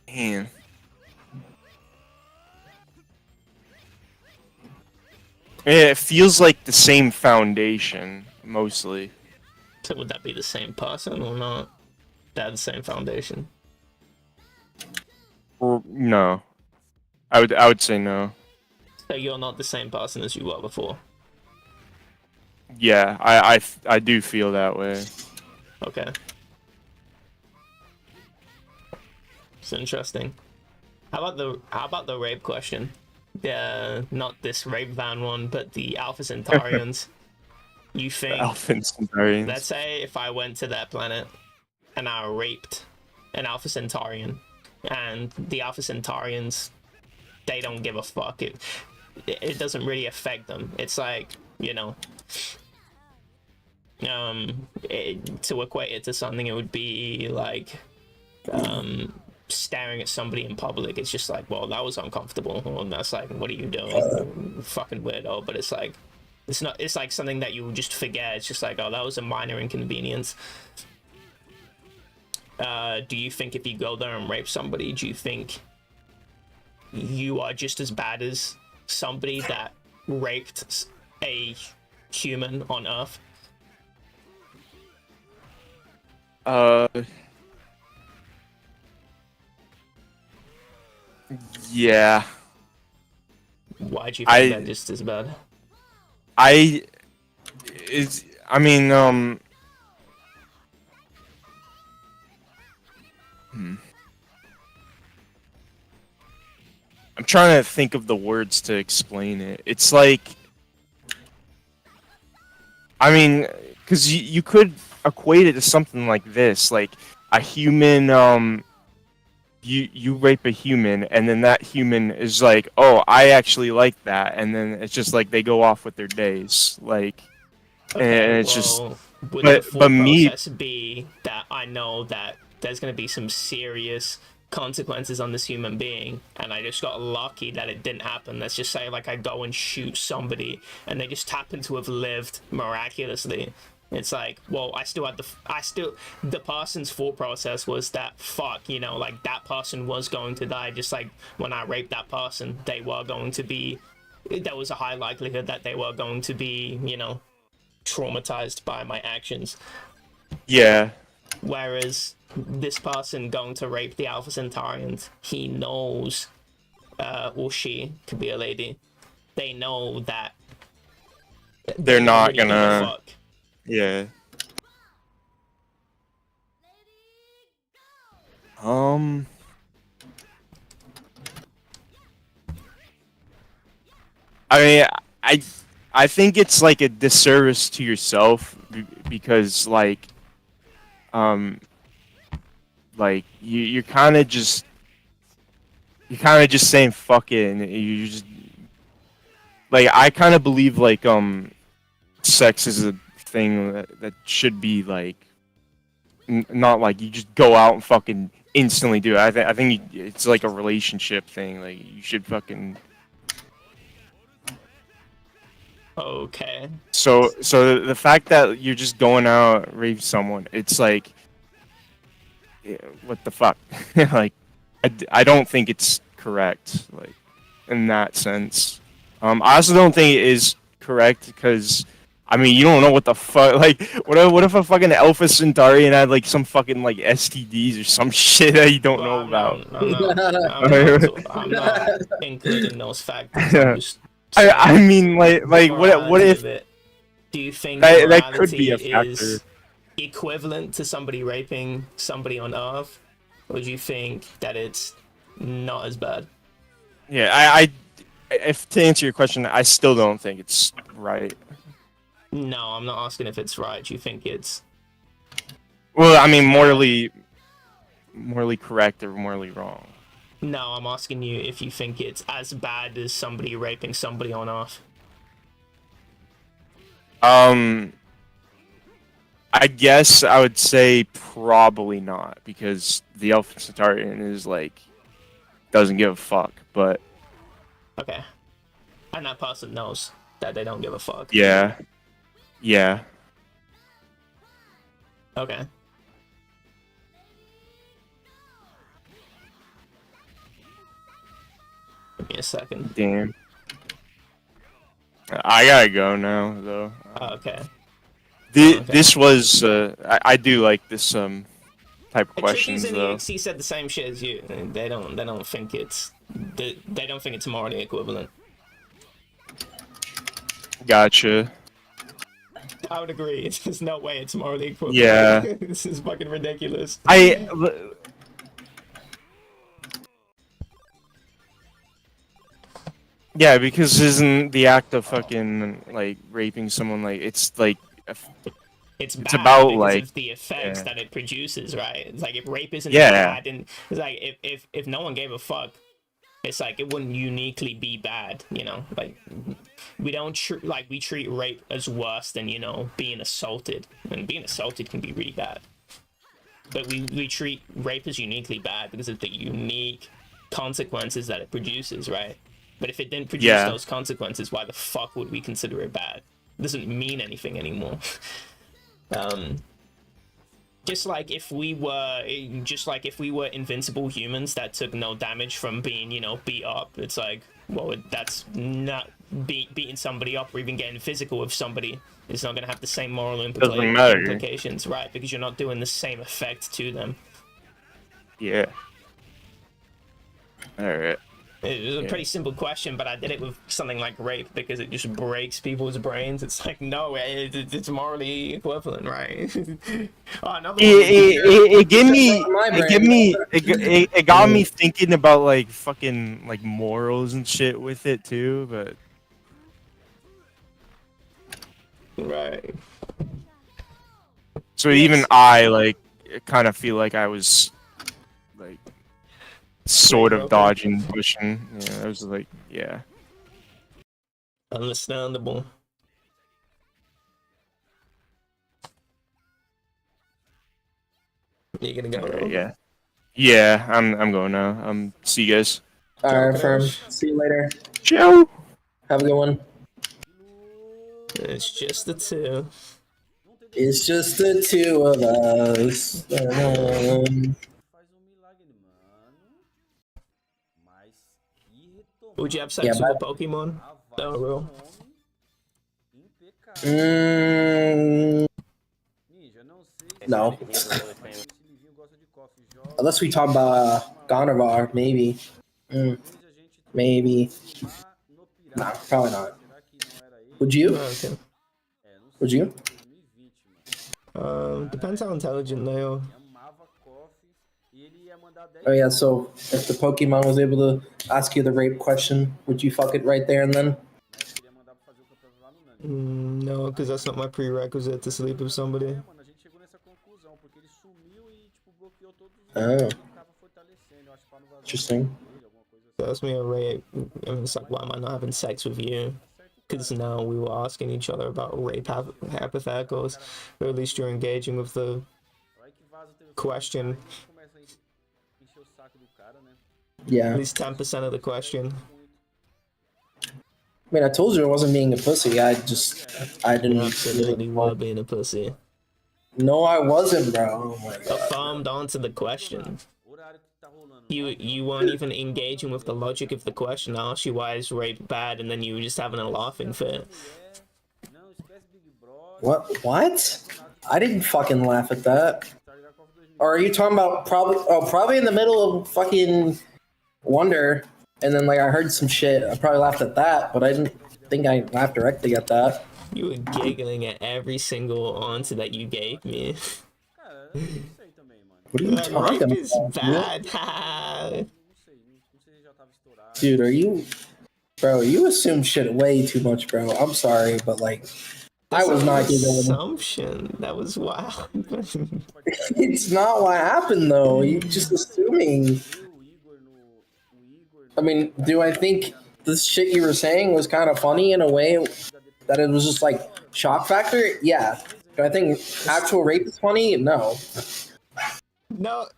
Man. It feels like the same foundation, mostly. So would that be the same person or not? They have the same foundation? Or no. I would say no. So you're not the same person as you were before? Yeah, I do feel that way. Okay. It's interesting. How about the rape question? Yeah, not this rape van one, but the Alpha Centaurians. You think Alpha Centaurians. Let's say if I went to their planet and I raped an Alpha Centaurian, and the Alpha Centaurians, they don't give a fuck. It doesn't really affect them. It's like, to equate it to something, it would be like staring at somebody in public. It's just like, well, that was uncomfortable, and that's like, what are you doing, fucking weirdo? But it's like, it's like something that you just forget. It's just like, oh, that was a minor inconvenience. Do you think if you go there and rape somebody, do you think you are just as bad as somebody that raped a human on Earth? Yeah. Why do you think that just as bad? I is I mean I'm trying to think of the words to explain it. It's like, I mean, because you could equate it to something like this, like a human, you rape a human, and then that human is like, oh, I actually like that, and then it's just like they go off with their days, like, Okay, and it's well, just, would the full me, process be that I know that there's going to be some serious consequences on this human being, and I just got lucky that it didn't happen. Let's just say, like, I go and shoot somebody, and they just happen to have lived miraculously. It's like, well, the person's thought process was that, fuck, you know, like, that person was going to die, just like when I raped that person, they were going to be, there was a high likelihood that they were going to be, you know, traumatized by my actions. yeah. Whereas this person going to rape the Alpha Centaurians, he knows, or she could be a lady, they know that They're not really give a gonna, fuck. yeah. I mean, I think it's like a disservice to yourself because like you're kind of just saying fuck it, and you just like, I kind of believe like sex is a thing that should be like not like you just go out and fucking instantly do it. I think it's like a relationship thing. Like you should fucking. Okay. So the fact that you're just going out rape someone, it's like, yeah, what the fuck? Like, I don't think it's correct, like, in that sense. I also don't think it is correct because, I mean, you don't know what the fuck. Like, what if a fucking Alpha Centaurian had like some fucking like STDs or some shit that you don't know about? I'm not including those factors. Yeah. I mean, like what if Do you think that could be a factor? is equivalent to somebody raping somebody on Earth, or do you think that it's not as bad? Yeah, if to answer your question, I still don't think it's right. No, I'm not asking if it's right. Do you think it's? Well, I mean, morally correct or morally wrong. No, I'm asking you if you think it's as bad as somebody raping somebody on Earth. I guess I would say probably not, because the Alpha Centaurian is like doesn't give a fuck, but Okay. And that person knows that they don't give a fuck. yeah. Okay. Give me a second. Damn. I gotta go now, though. Okay. This was I do like this type of questions, Tricky's in though. EXE said the same shit as you. They don't think it's morally equivalent. Gotcha. I would agree. There's no way it's morally equivalent. Yeah. This is fucking ridiculous. Yeah, because isn't the act of fucking like raping someone like it's like it's about because like of the effects yeah. that it produces, right? It's like if rape isn't Yeah. bad, and it's like if no one gave a fuck, it's like it wouldn't uniquely be bad, you know? Like we treat rape as worse than, you know, being assaulted, and being assaulted can be really bad. But we treat rape as uniquely bad because of the unique consequences that it produces, right? But if it didn't produce those consequences, why the fuck would we consider it bad? It doesn't mean anything anymore. Just like if we were invincible humans that took no damage from being, you know, beat up, it's like, well, that's not beating somebody up or even getting physical with somebody. It's not going to have the same moral implications, right? Because you're not doing the same effect to them. Yeah. All right. It was a pretty simple question, but I did it with something like rape because it just breaks people's brains. It's like, no, it's morally equivalent, right? Oh, it got me thinking about like fucking like morals and shit with it too, but right. So even I like kind of feel like I was like sort of dodging, pushing. Yeah, I was like, yeah. Understandable. You gonna go? Right, yeah. I'm going now. See you guys. All right, firm. See you later. Ciao. Have a good one. It's just the two. It's just the two of us. Would you have sex with a Pokemon? No, bro. No. Unless we talk about Gardevoir, maybe. Maybe. Nah, probably not. Would you? Okay. Would you? Depends how intelligent they are. Oh yeah, so if the Pokemon was able to ask you the rape question, would you fuck it right there and then? No, because that's not my prerequisite to sleep with somebody. Oh. Interesting. So that's me a rape. I mean, it's like, why am I not having sex with you? Because now we were asking each other about rape hypotheticals, or at least you're engaging with the question. Yeah. At least 10% of the question. I mean, I told you I wasn't being a pussy. I didn't. You absolutely were being a pussy. No, I wasn't, bro. Oh my God. Affirmed answer the question. You weren't even engaging with the logic of the question. I asked you why is rape bad, and then you were just having a laughing fit. What? I didn't fucking laugh at that. Or are you talking about probably in the middle of fucking Wonder, and then like I heard some shit. I probably laughed at that, but I didn't think I laughed directly at that. You were giggling at every single answer that you gave me. What are you talking about? Is bad. Dude, are you... Bro, you assume shit way too much, bro. I'm sorry, but like... I was not giggling. Assumption. That was wild. It's not what happened, though. You're just assuming. I mean, do I think this shit you were saying was kind of funny in a way that it was just like shock factor? Yeah. Do I think actual rape is funny? No. No,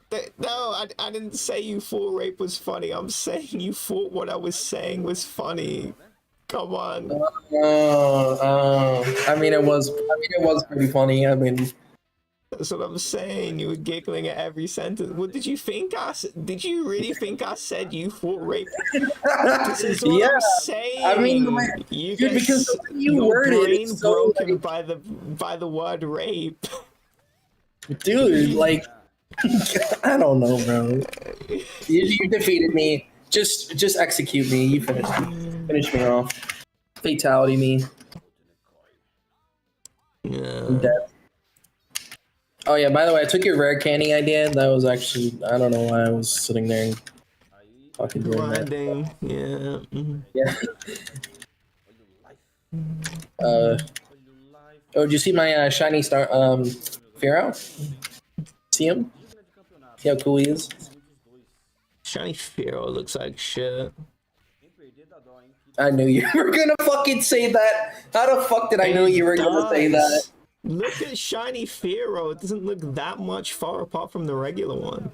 I didn't say you thought rape was funny. I'm saying you thought what I was saying was funny. Come on. I mean, it was pretty funny. I mean, that's what I'm saying. You were giggling at every sentence. What did you think did you really think I said you thought rape? This is what I'm saying. I mean, you dude, because you worded your brain brain so broken by the word rape. Dude, like, I don't know, bro. You defeated me. Just execute me. You finish me off. Fatality me. Yeah. I'm dead. Oh yeah, by the way, I took your rare candy idea. That was actually, I don't know why I was sitting there and fucking doing grinding. That. Yeah. Mm-hmm. Yeah. Oh, did you see my shiny star Pharaoh? See him? See how cool he is? Shiny Pharaoh looks like shit. I knew you were gonna fucking say that. How the fuck did I know you were gonna say that? Look at Shiny Pharaoh. It doesn't look that much far apart from the regular one.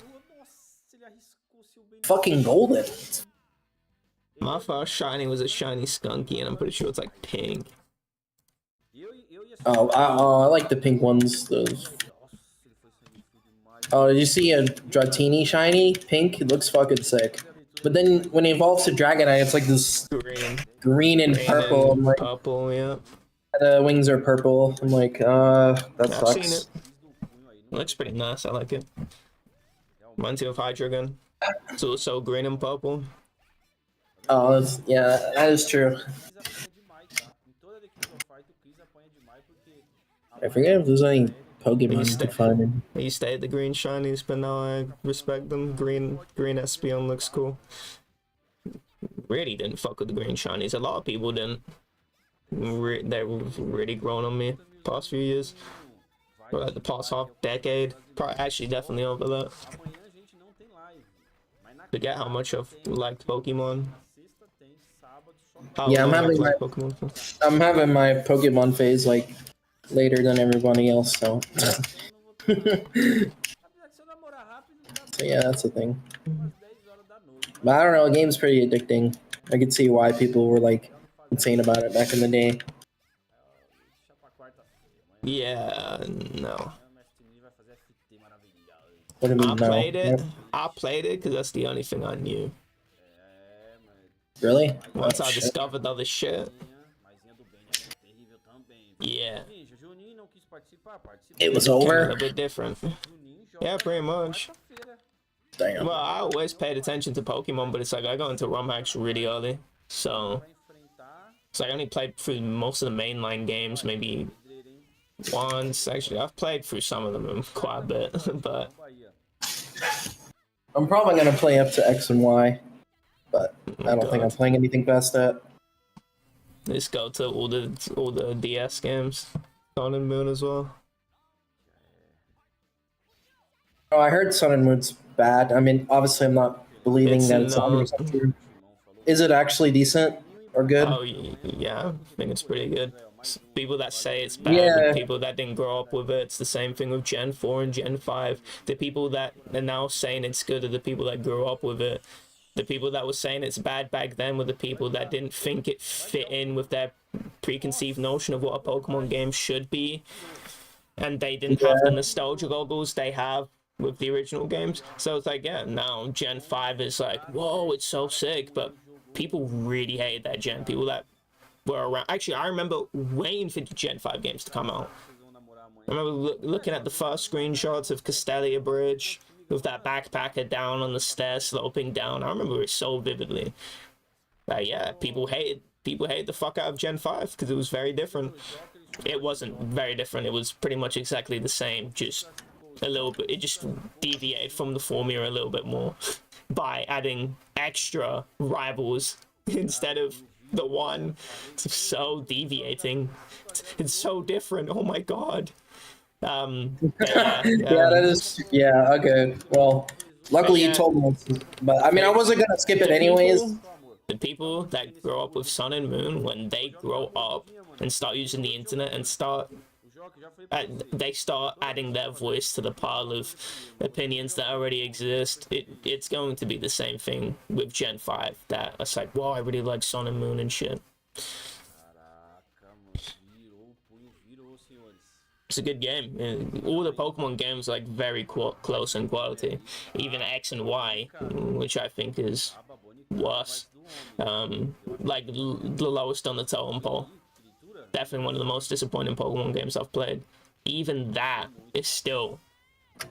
Fucking golden. My first shiny was a shiny Skunky, and I'm pretty sure it's like pink. Oh, I like the pink ones. Those. Oh, did you see a Dratini shiny? Pink? It looks fucking sick. But then when it evolves to Dragonite, it's like this green and purple. And like, purple, yeah. The wings are purple. I'm like, that sucks. I've seen it. It looks pretty nice. I like it. Reminds me of Hydreigon. It's also green and purple. Oh, yeah, that is true. I forget if there's any Pokemon you could find. I used to hate the green shinies, but now I respect them. Green Espeon looks cool. Really didn't fuck with the green shinies. A lot of people didn't. They've really grown on me past few years. Or like the past half decade. Actually, definitely over that. Forget how much I've liked Pokemon. Yeah, I'm having my Pokemon phase like later than everybody else, so. So yeah, that's the thing. But I don't know, the game's pretty addicting. I could see why people were like insane about it back in the day. Yeah, no. What do you mean, I played it because that's the only thing I knew. Really? Once I discovered other shit. Yeah. It was over? A little bit different. Yeah, pretty much. Damn. Well, I always paid attention to Pokemon, but it's like I got into ROM hacks really early. So it's like I only played through most of the mainline games, maybe once. Actually, I've played through some of them quite a bit, but I'm probably gonna play up to X and Y, but I don't think I'm playing anything past that. Let's go to all the DS games, Sun and Moon as well. Oh, I heard Sun and Moon's bad. I mean, obviously, I'm not believing that it's 100% true. Is it actually decent or good? Oh yeah, I think it's pretty good. People that say it's bad, people that didn't grow up with it. It's the same thing with Gen 4 and Gen 5. The people that are now saying it's good are the people that grew up with it. The people that were saying it's bad back then were the people that didn't think it fit in with their preconceived notion of what a Pokemon game should be. And they didn't have the nostalgia goggles they have with the original games. So it's like, yeah, now Gen 5 is like, whoa, it's so sick. But people really hated that gen. People that were around. Actually, I remember waiting for the Gen 5 games to come out. I remember looking at the first screenshots of Castelia Bridge with that backpacker down on the stairs sloping down. I remember it so vividly. Yeah, people hated the fuck out of Gen 5 because it was very different. It wasn't very different. It was pretty much exactly the same, just a little bit. It just deviated from the formula a little bit more by adding extra rivals instead of the one. It's so deviating. It's so different. Oh my god. That is. Yeah. Okay. Well, luckily you told me. But I mean, I wasn't gonna skip it anyways. The people that grow up with Sun and Moon, when they grow up and start using the internet and they start adding their voice to the pile of opinions that already exist, it's going to be the same thing with Gen 5. That it's like, wow, I really like Sun and Moon and shit. It's a good game. And all the Pokemon games are like very close in quality. Even X and Y, which I think is worse. Like the lowest on the totem pole. Definitely one of the most disappointing Pokemon games I've played. Even that is still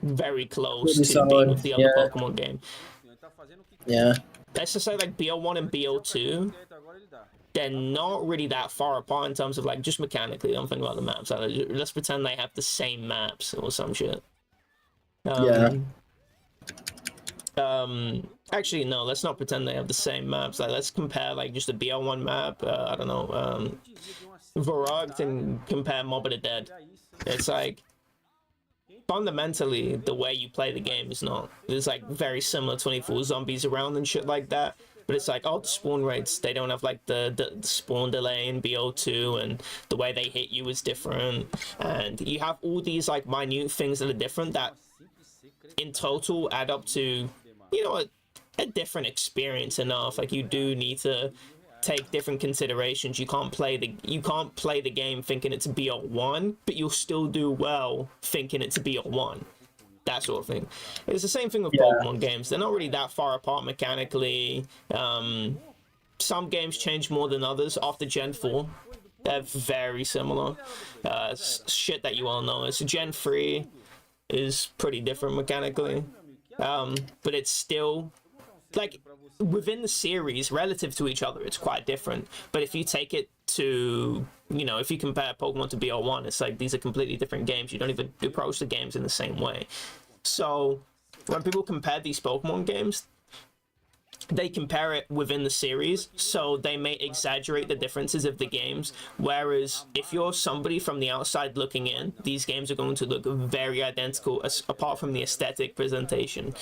very close to being with the other Pokemon game. Yeah. Let's just say like BO1 and BO2, they're not really that far apart in terms of like just mechanically. I'm thinking about the maps. Let's pretend they have the same maps or some shit. Actually, no, let's not pretend they have the same maps. Like, let's compare like just a BO1 map. I don't know. Varrocked and compare Mob of the Dead. It's like fundamentally the way you play the game is not. It's like very similar 24 zombies around and shit like that. But it's like, oh, the spawn rates, they don't have like the spawn delay in BO2, and the way they hit you is different. And you have all these like minute things that are different that in total add up to, you know, a different experience enough. Like, you do need to take different considerations. You can't play the game thinking it's BO1, but you'll still do well thinking it's BO1. That sort of thing. It's the same thing with Pokemon games. They're not really that far apart mechanically. Some games change more than others. After Gen 4, they're very similar. Shit that you all know is Gen 3 is pretty different mechanically. But it's still like within the series, relative to each other, it's quite different. But if you take it to, you know, if you compare Pokemon to BO1, it's like these are completely different games. You don't even approach the games in the same way. So when people compare these Pokemon games, they compare it within the series, so they may exaggerate the differences of the games. Whereas if you're somebody from the outside looking in, these games are going to look very identical, apart from the aesthetic presentation.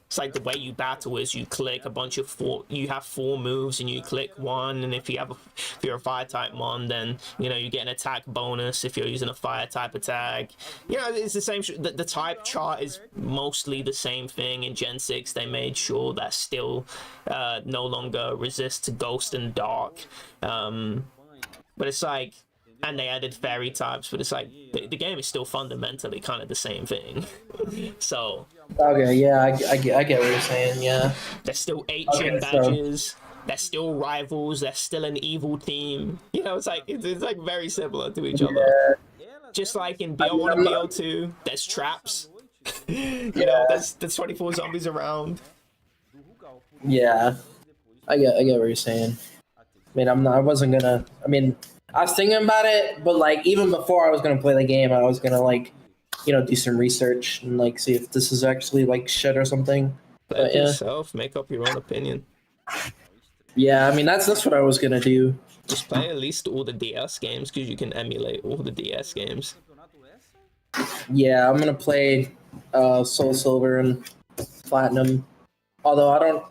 It's like the way you battle is you click a bunch of you have 4 moves and you click one, and if you're a fire type mon, then you know you get an attack bonus if you're using a fire type attack. You know, it's the same. The type chart is mostly the same thing. In Gen 6 they made sure that still no longer resists to ghost and dark, but it's like, and they added fairy types, but it's like the game is still fundamentally kind of the same thing. So okay, yeah, I get what you're saying. Yeah, there's still 8 gym badges. They're still rivals. They're still an evil team. You know, it's like very similar to each other. Just like in BO1 and BO2, there's traps. You know, there's 24 zombies around. Yeah, I get what you're saying. I mean, I wasn't gonna. I mean, I was thinking about it, but like even before I was gonna play the game, I was gonna like, you know, do some research and like see if this is actually like shit or something. Play yourself, make up your own opinion. Yeah, I mean that's what I was gonna do. Just play at least all the DS games, because you can emulate all the DS games. Yeah, I'm gonna play Soul Silver and Platinum. Although I don't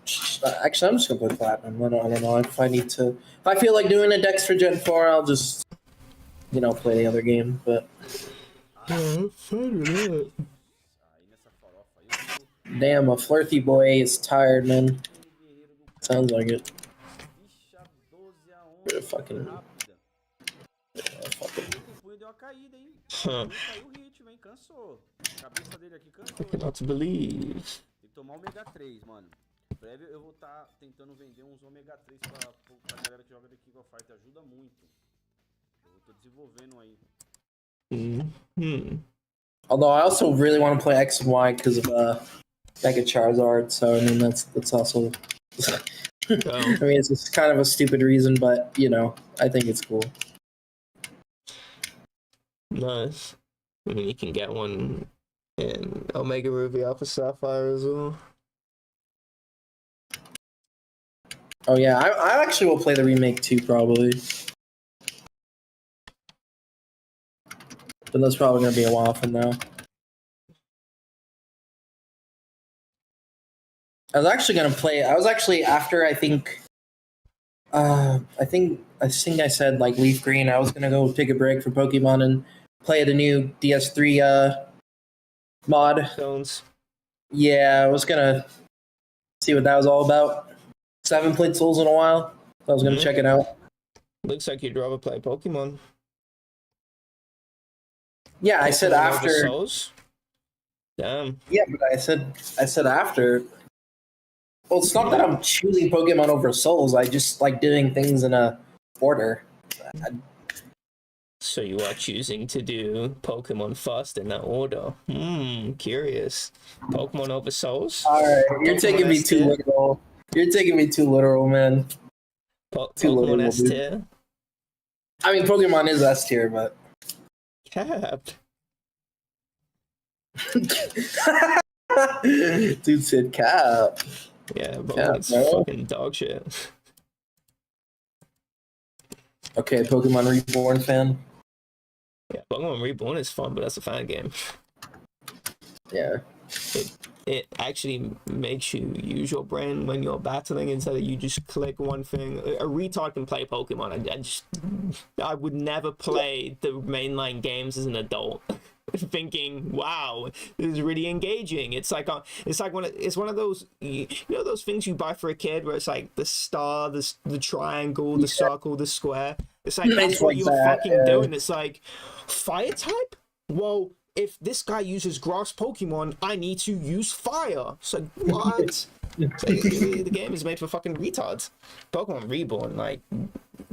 actually, I'm just gonna play Platinum. I don't know if I need to. If I feel like doing a Dex for Gen 4, I'll just, you know, play the other game. But damn, a flirty boy is tired, man. Sounds like it. Fucking. I cannot believe. Tomar ômega 3, mano. Em breve eu vou estar tentando vender uns ômega 3 pra galera que joga The King of Fighters. Ajuda muito. Eu tô desenvolvendo aí. Although I also really want to play X and Y because of Mega Charizard, so I mean that's also. I mean it's just kind of a stupid reason, but you know I think it's cool. Nice. I mean you can get one in Omega Ruby Alpha Sapphire as well. Oh yeah, I actually will play the remake too, probably. But that's probably gonna be a while from now. I was actually gonna play. I was actually after I think I said like Leaf Green. I was gonna go take a break from Pokemon and play the new DS3 mod. Stones. Yeah, I was gonna see what that was all about. I haven't played Souls in a while. I was gonna check it out. Looks like you'd rather play Pokemon. Yeah, I said after. Souls? Damn. Yeah, but I said after. Well, it's not that I'm choosing Pokemon over Souls. I just like doing things in a order. So you are choosing to do Pokemon first in that order. Curious. Pokemon over Souls? Alright, you're taking me too literal. You're taking me too literal, man. Pokemon S tier? I mean, Pokemon is S tier, but... Cap. Dude said cap. Yeah, Pokemon's fucking dog shit. Okay, Pokemon Reborn fan. Yeah, Pokemon Reborn is fun, but that's a fan game. Yeah. It actually makes you use your brain when you're battling instead of you just click one thing. A retard can play Pokemon. I would never play the mainline games as an adult, thinking, "Wow, this is really engaging." It's like one of those those things you buy for a kid where it's like the star, the triangle, the circle, the square. It's like that's what you're fucking doing. It's like fire type. Well, if this guy uses grass Pokemon, I need to use fire. It's like, what? The game is made for fucking retards. Pokemon Reborn, like,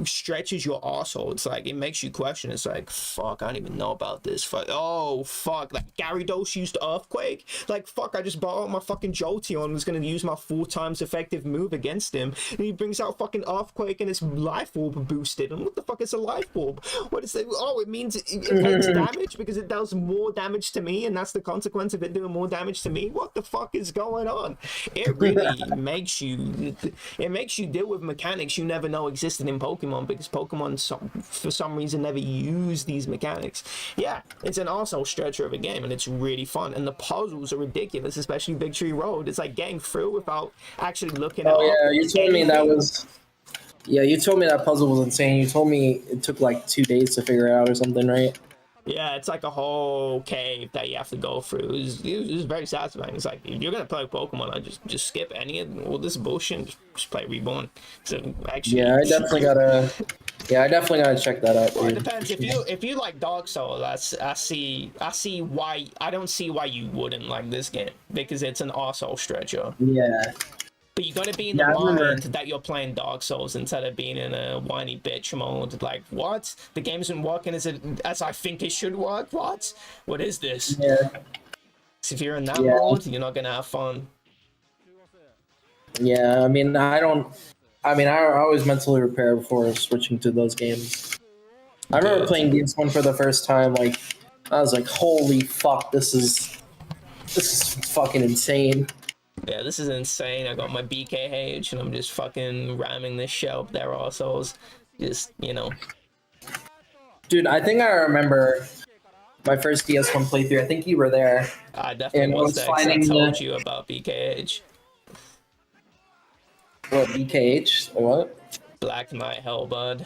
stretches your arsehole. It's like, it makes you question. It's like, fuck, I don't even know about this. Fuck, oh, fuck. Like, Gyarados used Earthquake. Like, fuck, I just bought out my fucking Jolteon and was gonna use my 4 times effective move against him. And he brings out fucking Earthquake and his Life Orb boosted. And what the fuck is a Life Orb? What is it? Oh, it means it takes damage because it does more damage to me, and that's the consequence of it doing more damage to me. What the fuck is going on? It really makes you deal with mechanics you never know existed in Pokemon, because Pokemon for some reason never use these mechanics. Yeah, it's an arsehole stretcher of a game, and it's really fun, and the puzzles are ridiculous, especially Big Tree Road. It's like getting through without actually looking at you told me that was you told me that puzzle was insane. You told me it took like 2 days to figure it out or something, right? Yeah, it's like a whole cave that you have to go through. It was very satisfying. It's like, if you're gonna play Pokemon, I just skip any of all this bullshit and just play Reborn. So actually, I definitely gotta check that out. Well, it depends. If you like Dark Souls, I see why. I don't see why you wouldn't like this game, because it's an arsehole stretcher. Yeah. But you gotta be in the mind that you're playing Dark Souls instead of being in a whiny bitch mode. Like, what? The game isn't working as I think it should work? What is this? Yeah. So if you're in that mode, you're not gonna have fun. Yeah, I always mentally prepare before switching to those games. I remember playing DS1 for the first time, like, I was like, holy fuck, this is fucking insane. Yeah, this is insane. I got my BKH and I'm just fucking ramming this shit up their assholes. Just, you know. Dude, I think I remember my first DS1 playthrough. I think you were there. I definitely was there, 'cause I told you about BKH. What, BKH? What? Black Knight Hellbud.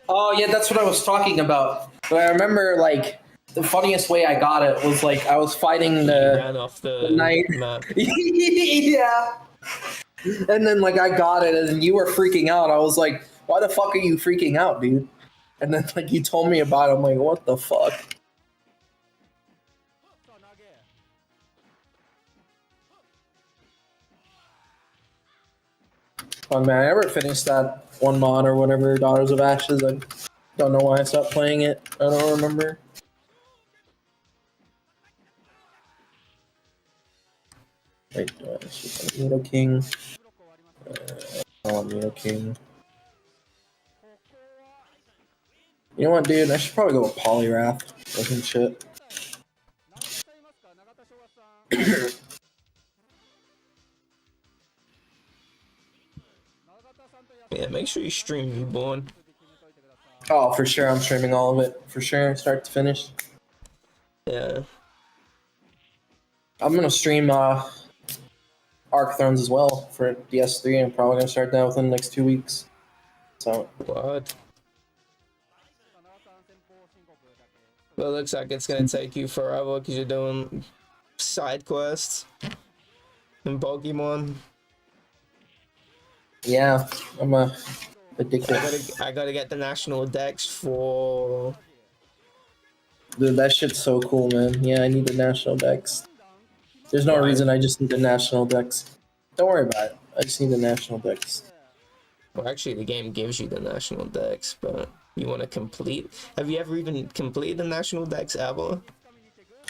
Oh, yeah, that's what I was talking about. But I remember, like, the funniest way I got it was, like, I was fighting ran off the knight. Map. Yeah. And then, like, I got it, and you were freaking out. I was like, why the fuck are you freaking out, dude? And then, like, you told me about it. I'm like, what the fuck? Oh, man, I never finished that one mod or whatever, Daughters of Ashes. I don't know why I stopped playing it. I don't remember. Wait, Nido King. Nido King. You know what, dude? I should probably go with Polyrath or some shit. Yeah, make sure you stream Reborn. Oh, for sure. I'm streaming all of it. For sure. Start to finish. Yeah. I'm going to stream Arc Thrones as well for DS3. I'm probably going to start that within the next 2 weeks. So. What? Well, it looks like it's going to take you forever because you're doing side quests in Pokemon. Yeah, I'm addicted. I gotta get the national dex for... Dude, that shit's so cool, man. Yeah, I need the national dex. There's no reason, I just need the national dex. Don't worry about it. I just need the national dex. Well, actually, the game gives you the national dex, but you want to complete... Have you ever even completed the national dex ever?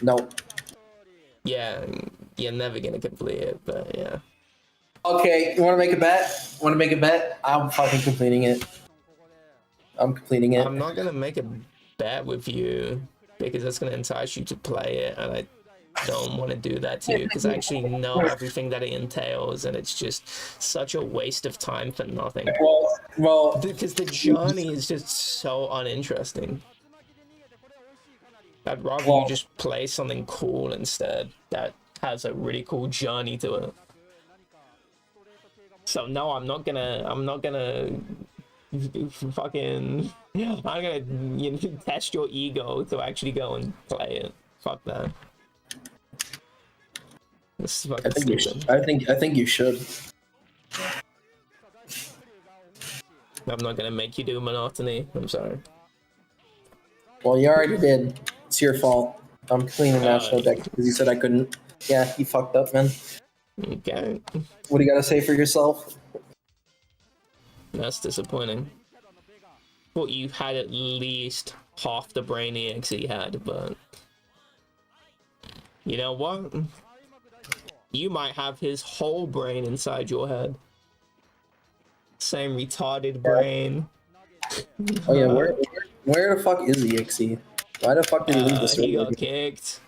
No. Yeah, you're never gonna complete it, but yeah. Okay, you want to make a bet? I'm fucking completing it. I'm completing it. I'm not gonna make a bet with you because that's gonna entice you to play it, and I don't want to do that to you because I actually know everything that it entails, and it's just such a waste of time for nothing. Well, because the journey is just so uninteresting. I'd rather you just play something cool instead that has a really cool journey to it. So no, I'm not gonna fucking, I'm gonna test your ego to actually go and play it. Fuck that. This is fucking stupid. I think you should. I'm not gonna make you do monotony. I'm sorry. Well, you already did. It's your fault. I'm cleaning national deck because you said I couldn't. Yeah, you fucked up, man. Okay. What do you gotta say for yourself? That's disappointing. thought you had at least half the brain EXE had, but you know what? You might have his whole brain inside your head. Same retarded brain. Oh yeah, where the fuck is EXE? Why the fuck did he leave the server? He got kicked.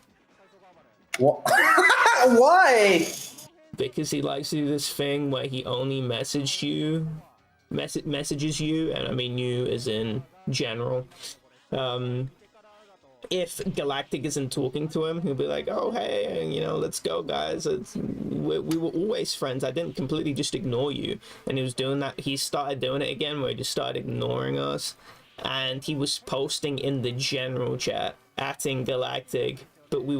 What? Why? Because he likes to do this thing where he only messages you, and I mean you as in general. If Galactic isn't talking to him, he'll be like, oh hey, you know, let's go guys, we were always friends, I didn't completely just ignore you. And he was doing that, he started doing it again where he just started ignoring us, and he was posting in the general chat @ing Galactic, but we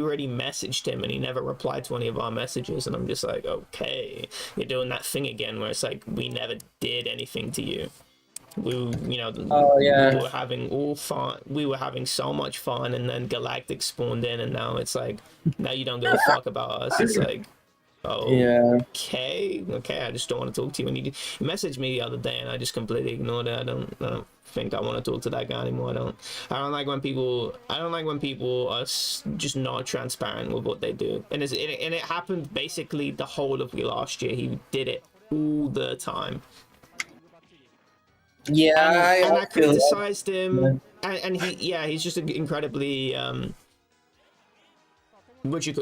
already messaged him and he never replied to any of our messages. And I'm just like, okay, you're doing that thing again where it's like, we never did anything to you. We, you know, we were having fun. We were having so much fun, and then Galactic spawned in, and now it's like, now you don't give a fuck about us. It's like, oh, yeah, okay, I just don't want to talk to you. And you messaged me the other day, and I just completely ignored it. I don't think I want to talk to that guy anymore. I don't like when people are just not transparent with what they do. And it happened basically the whole of last year. He did it all the time. Yeah, and I criticized him, and he's just incredibly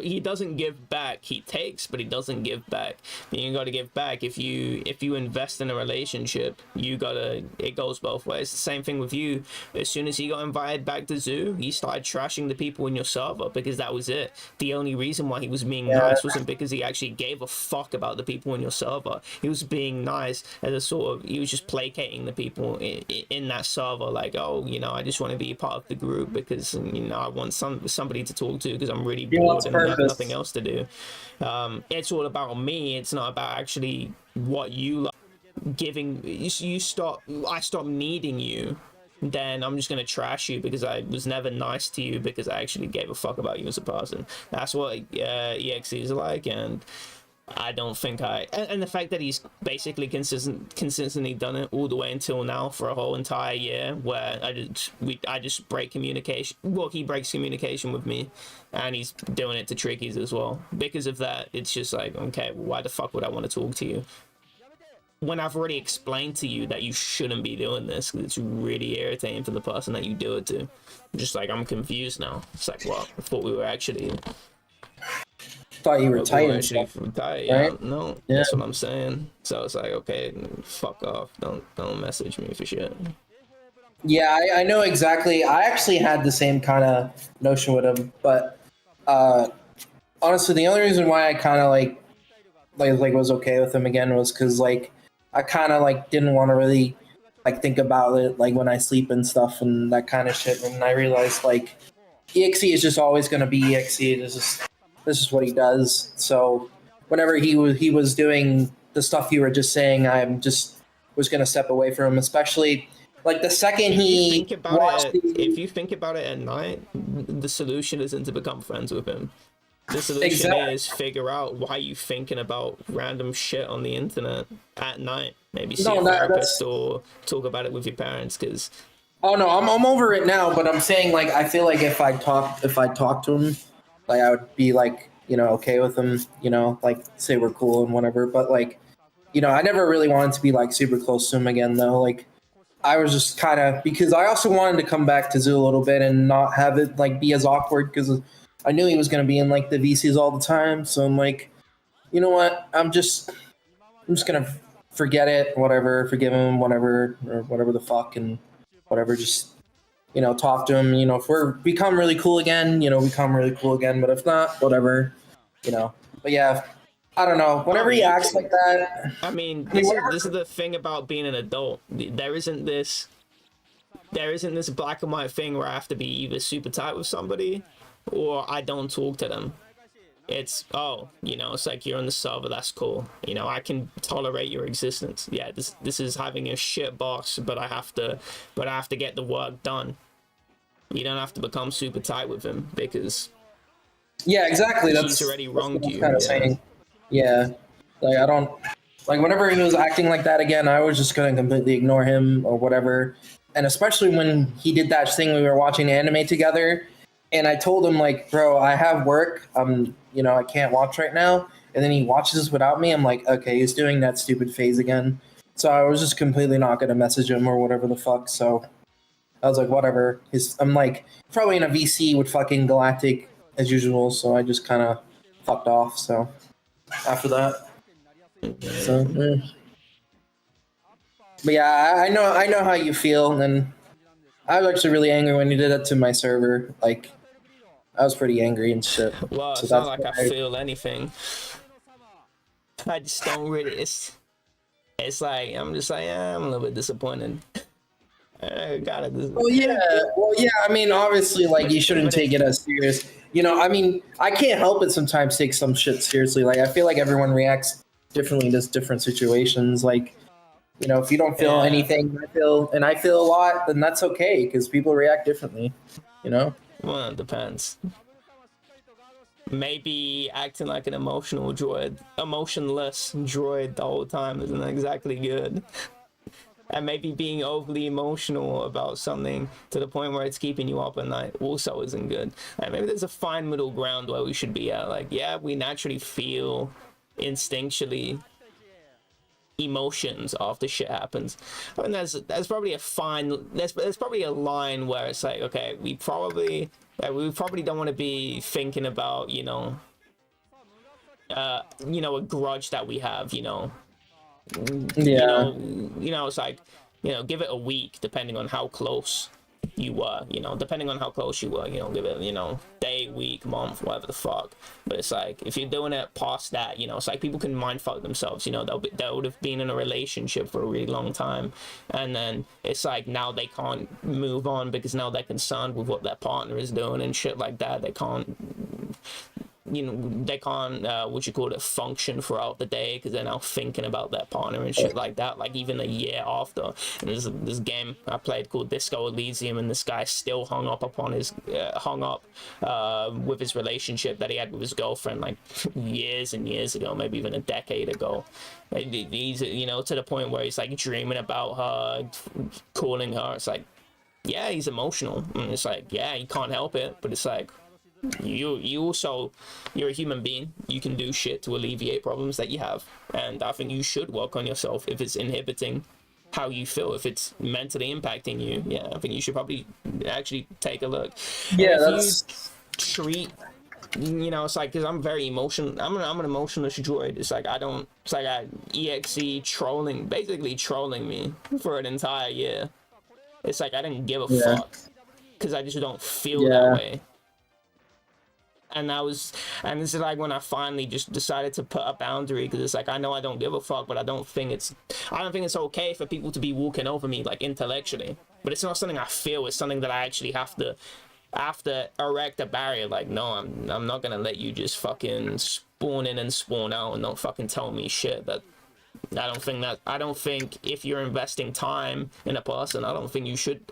he doesn't give back. He takes, but he doesn't give back. You gotta give back. If you invest in a relationship, it goes both ways. The same thing with you. As soon as he got invited back to Zoo, he started trashing the people in your server, because that was it. The only reason why he was being nice wasn't because he actually gave a fuck about the people in your server. He was being nice as a sort of, he was just placating the people in that server, like, oh, you know, I just want to be a part of the group because, you know, I want somebody to talk to because I'm really bored and I have nothing else to do. It's all about me. It's not about actually what you like. I stop needing you, then I'm just gonna trash you because I was never nice to you because I actually gave a fuck about you as a person. That's what EXE is like, and I don't think and the fact that he's basically consistently done it all the way until now for a whole entire year, where I just break communication. Well, he breaks communication with me, and he's doing it to Trickies as well. Because of that, it's just like, okay, why the fuck would I want to talk to you when I've already explained to you that you shouldn't be doing this? Because it's really irritating for the person that you do it to. Just like, I'm confused now. It's like, well, I thought we were actually. Thought you were tight and stuff, right? Yeah, no, that's what I'm saying. So it's like, okay, fuck off. Don't message me for shit. Yeah, I know exactly. I actually had the same kind of notion with him, but honestly, the only reason why I kind of like was okay with him again was because like I kind of like didn't want to really like think about it like when I sleep and stuff and that kind of shit. And I realized like EXE is just always going to be EXE. This is what he does. So whenever he was doing the stuff you were just saying, I'm just was going to step away from him, especially like the second if you think about it at night, the solution isn't to become friends with him. The solution is figure out why you thinking about random shit on the internet at night. Maybe see a therapist or talk about it with your parents, because oh no, I'm over it now, but I'm saying like I feel like if I talked to him, like I would be like, you know, okay with him, you know, like say we're cool and whatever. But like, you know, I never really wanted to be like super close to him again though. Like I was just kind of, because I also wanted to come back to Zoo a little bit and not have it like be as awkward, because I knew he was going to be in like the VCs all the time. So I'm like, you know what? I'm just going to forget it, whatever, forgive him, whatever, or whatever the fuck, and whatever, just, you know, talk to him. You know, if we're become really cool again, you know, become really cool again. But if not, whatever, you know. But yeah, I don't know. Whenever he acts like that, I mean, this is the thing about being an adult. There isn't this black and white thing where I have to be either super tight with somebody or I don't talk to them. It's, oh, you know, it's like you're on the server, that's cool. You know, I can tolerate your existence. Yeah, this is having a shit boss, but I have to get the work done. You don't have to become super tight with him because yeah, exactly. He's already wronged you. Kind of saying. Yeah, like I don't Like whenever he was acting like that again, I was just gonna completely ignore him or whatever. And especially when he did that thing, we were watching anime together, and I told him like, bro, I have work. I can't watch right now. And then he watches without me. I'm like, okay, he's doing that stupid phase again. So I was just completely not gonna message him or whatever the fuck. So I was like, whatever. I'm like probably in a VC with fucking Galactic as usual. So I just kind of fucked off. So after that. So, but yeah, I know how you feel, and I was actually really angry when you did that to my server. Like, I was pretty angry and shit. Well, it's not like I feel anything. I just don't really. It's like I'm just like I'm a little bit disappointed. I gotta. Well, yeah. I mean, obviously, like you shouldn't take it as serious. I mean, I can't help it sometimes take some shit seriously. Like I feel like everyone reacts differently to different situations. Like, if you don't feel anything, I feel a lot, then that's okay because people react differently. Well, it depends. Maybe acting like an emotionless droid the whole time isn't exactly good. And maybe being overly emotional about something to the point where it's keeping you up at night also isn't good. And maybe there's a fine middle ground where we should be at. Like, yeah, we naturally feel instinctually emotions after shit happens. I mean, there's probably a fine, there's probably a line where it's like, okay, we probably don't want to be thinking about, a grudge that we have, it's like, give it a week depending on how close you were, depending on how close you were, give it, day, week, month, whatever the fuck. But it's like, if you're doing it past that, it's like people can mind fuck themselves, they would have been in a relationship for a really long time, and then it's like now they can't move on because now they're concerned with what their partner is doing and shit like that. They can't function throughout the day because they're now thinking about their partner and shit like that, like even a year after. And there's this game I played called Disco Elysium, and this guy still hung up with his relationship that he had with his girlfriend like years and years ago, maybe even a decade ago. He's to the point where he's like dreaming about her, calling her. It's like, yeah, he's emotional, and it's like, yeah, he can't help it, but it's like, you're a human being. You can do shit to alleviate problems that you have, and I think you should work on yourself if it's inhibiting how you feel, if it's mentally impacting you. Yeah, I think you should probably actually take a look. Yeah, that's you treat, it's like, because I'm very emotional. I'm an emotionless droid. It's like EXE basically trolling me for an entire year. It's like I didn't give a fuck because I just don't feel that way. And this is like when I finally just decided to put a boundary, because it's like, I know I don't give a fuck, but I don't think it's okay for people to be walking over me like intellectually. But it's not something I feel. It's something that I actually have to erect a barrier. Like, no, I'm not gonna let you just fucking spawn in and spawn out and don't fucking tell me shit. That I don't think if you're investing time in a person, I don't think you should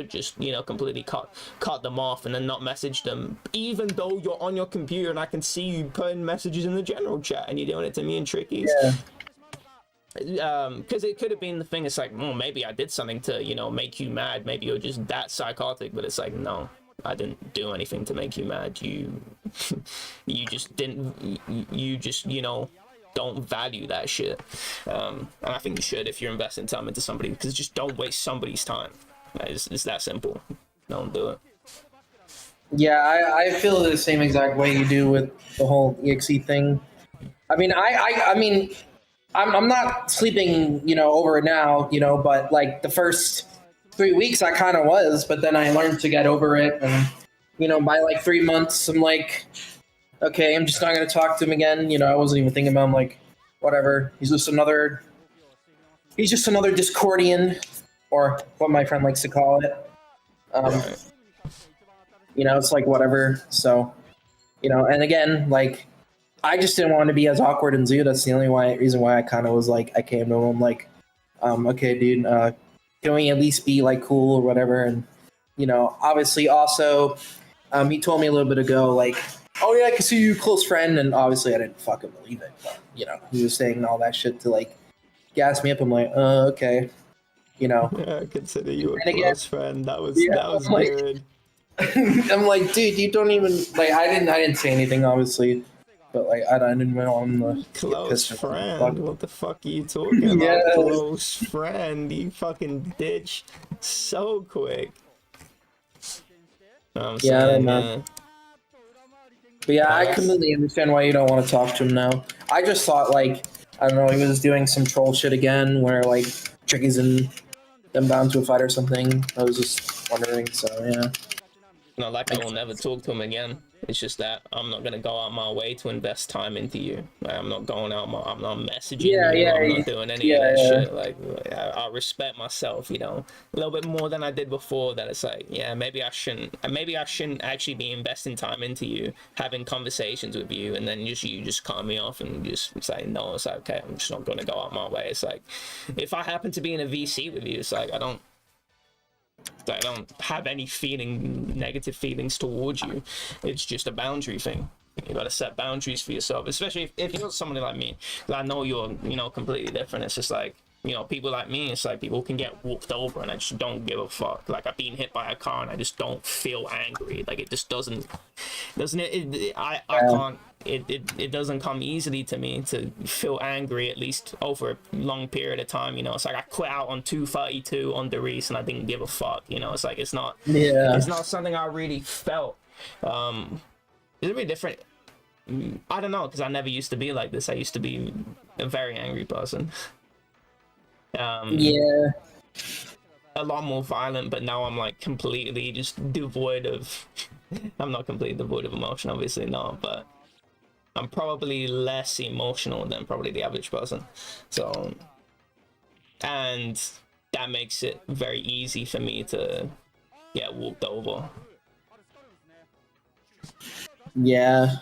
just, completely cut them off and then not message them, even though you're on your computer and I can see you putting messages in the general chat and you're doing it to me and Trickies. Because it could have been the thing. It's like, well, maybe I did something to, make you mad. Maybe you're just that psychotic. But it's like, no, I didn't do anything to make you mad. You just didn't. You just, don't value that shit. And I think you should if you're investing time into somebody, because just don't waste somebody's time. It's that simple. Don't do it. Yeah, I feel the same exact way you do with the whole EXE thing. I mean, I'm not sleeping, over it now, but like the first 3 weeks I kind of was, but then I learned to get over it. And, by like 3 months, I'm like, okay, I'm just not going to talk to him again. I wasn't even thinking about him, like, whatever. He's just another Discordian, or what my friend likes to call it. It's like whatever. So, and again, like, I just didn't want to be as awkward and Zoo. That's the only reason why I kind of was like, I came to him like, okay, dude, can we at least be like cool or whatever? And, obviously also, he told me a little bit ago, like, oh yeah, I can see you, close friend, and obviously I didn't fucking believe it. But you know, he was saying all that shit to like gas me up. I'm like, okay, you know. Yeah, I consider you a And again, close friend. That was I'm like, good. I'm like, dude, you don't even like. I didn't say anything, obviously, but like, I didn't want him to get Close pissed. friend? What the fuck are you talking about? Yes. Close friend? You fucking ditch so quick. I'm saying, man. But yeah, I completely understand why you don't want to talk to him now. I just thought like, I don't know, he was doing some troll shit again, where like Tricky's in them bound to a fight or something. I was just wondering. So yeah. Not like I will never talk to him again. It's just that I'm not gonna go out my way to invest time into you. Like, I'm not going out I'm not messaging you. I'm not doing any of that shit. Like I respect myself, you know, a little bit more than I did before. That it's like, yeah, maybe I shouldn't actually be investing time into you, having conversations with you, and then you just cut me off and just say no. It's like, okay, I'm just not gonna go out my way. It's like, if I happen to be in a VC with you, it's like I don't have any negative feelings towards you. It's just a boundary thing. You gotta set boundaries for yourself, especially if you're somebody like me. I know you're, you know, completely different. It's just like, you know, people like me, it's like people can get walked over and I just don't give a fuck. Like I've been hit by a car and I just don't feel angry. Like it just doesn't I can't, it doesn't come easily to me to feel angry, at least over a long period of time. You know, it's like I quit out on 232 on the race and I didn't give a fuck. You know, it's like it's not something I really felt. It's really different. I don't know, because I never used to be like this. I used to be a very angry person. A lot more violent, but now I'm like completely just devoid of I'm not completely devoid of emotion, obviously not, but I'm probably less emotional than probably the average person. So, and that makes it very easy for me to get walked over. Yeah.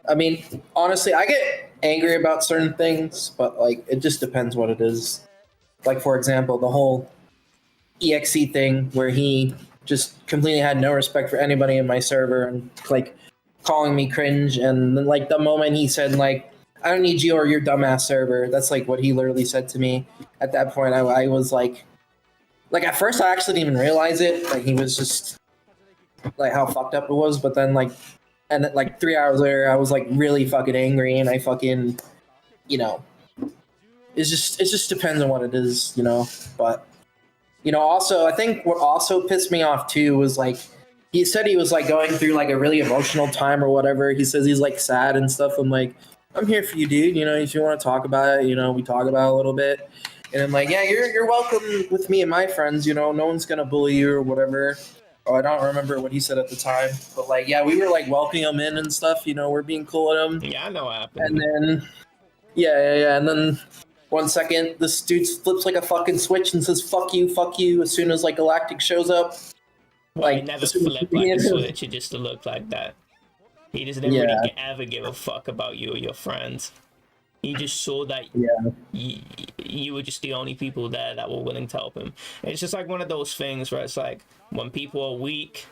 I mean, honestly, I get angry about certain things, but like it just depends what it is. Like for example, the whole EXE thing where he just completely had no respect for anybody in my server and like calling me cringe, and then like the moment he said like, I don't need you or your dumbass server, that's like what he literally said to me. At that point I was like at first I actually didn't even realize it, like he was just like how fucked up it was, but then like, and like 3 hours later I was like really fucking angry, and I fucking, you know, it just depends on what it is, you know. But you know, also I think what also pissed me off too was like he said he was like going through like a really emotional time or whatever. He says he's like sad and stuff. I'm like, I'm here for you, dude. You know, if you want to talk about it, you know, we talk about it a little bit. And I'm like, yeah, you're welcome with me and my friends. You know, no one's gonna bully you or whatever. Oh, I don't remember what he said at the time, but like, yeah, we were like welcoming him in and stuff. You know, we're being cool with him. Yeah, I know what happened. And then, yeah. And then 1 second, this dude flips like a fucking switch and says fuck you," as soon as like Galactic shows up. Well, like, he never flipped like a switch, it just looked like that. He just didn't really ever give a fuck about you or your friends. He just saw that you were just the only people there that were willing to help him. And it's just like one of those things where it's like, when people are weak,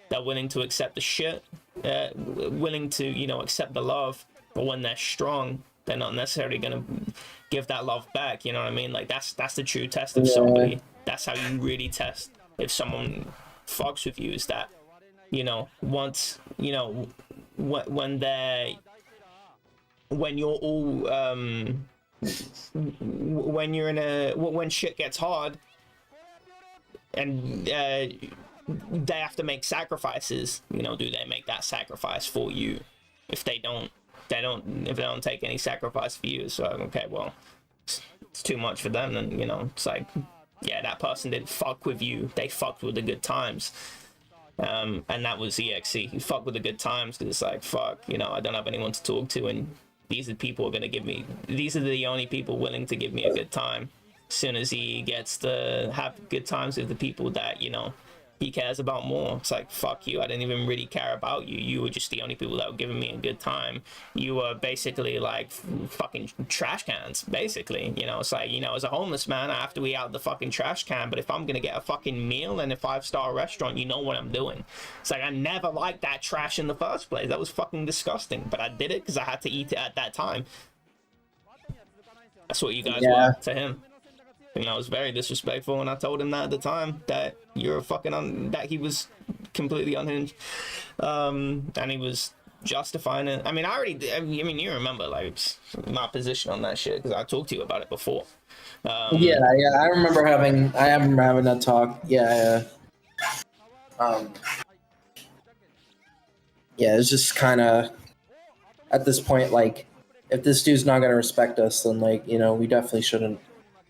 they're willing to accept the shit, willing to, you know, accept the love, but when they're strong, they're not necessarily gonna give that love back. You know what I mean? Like that's the true test of somebody. That's how you really test if someone fucks with you, is that, you know, once, you know, when you're all when shit gets hard and they have to make sacrifices, you know, do they make that sacrifice for you? If they don't take any sacrifice for you, so okay, well, it's too much for them, then, you know, it's like, yeah, that person didn't fuck with you, they fucked with the good times. And that was EXE. He fucked with the good times because it's like, fuck, you know, I don't have anyone to talk to, and these are the only people willing to give me a good time. As soon as he gets to have good times with the people that, you know, he cares about more. It's like, fuck you, I didn't even really care about you. You were just the only people that were giving me a good time. You were basically like fucking trash cans, basically. You know, it's like, you know, as a homeless man, I have to eat out the fucking trash can, but if I'm gonna get a fucking meal in a 5-star restaurant, you know what I'm doing. It's like, I never liked that trash in the first place. That was fucking disgusting, but I did it because I had to eat it at that time. That's what you guys were to him. You know, I was very disrespectful, and I told him that at the time, that you're fucking that he was completely unhinged, and he was justifying it. I mean, I mean, you remember like my position on that shit because I talked to you about it before. Yeah, I remember having that talk. Yeah. Yeah, it's just kind of at this point, like, if this dude's not gonna respect us, then like, you know, we definitely shouldn't,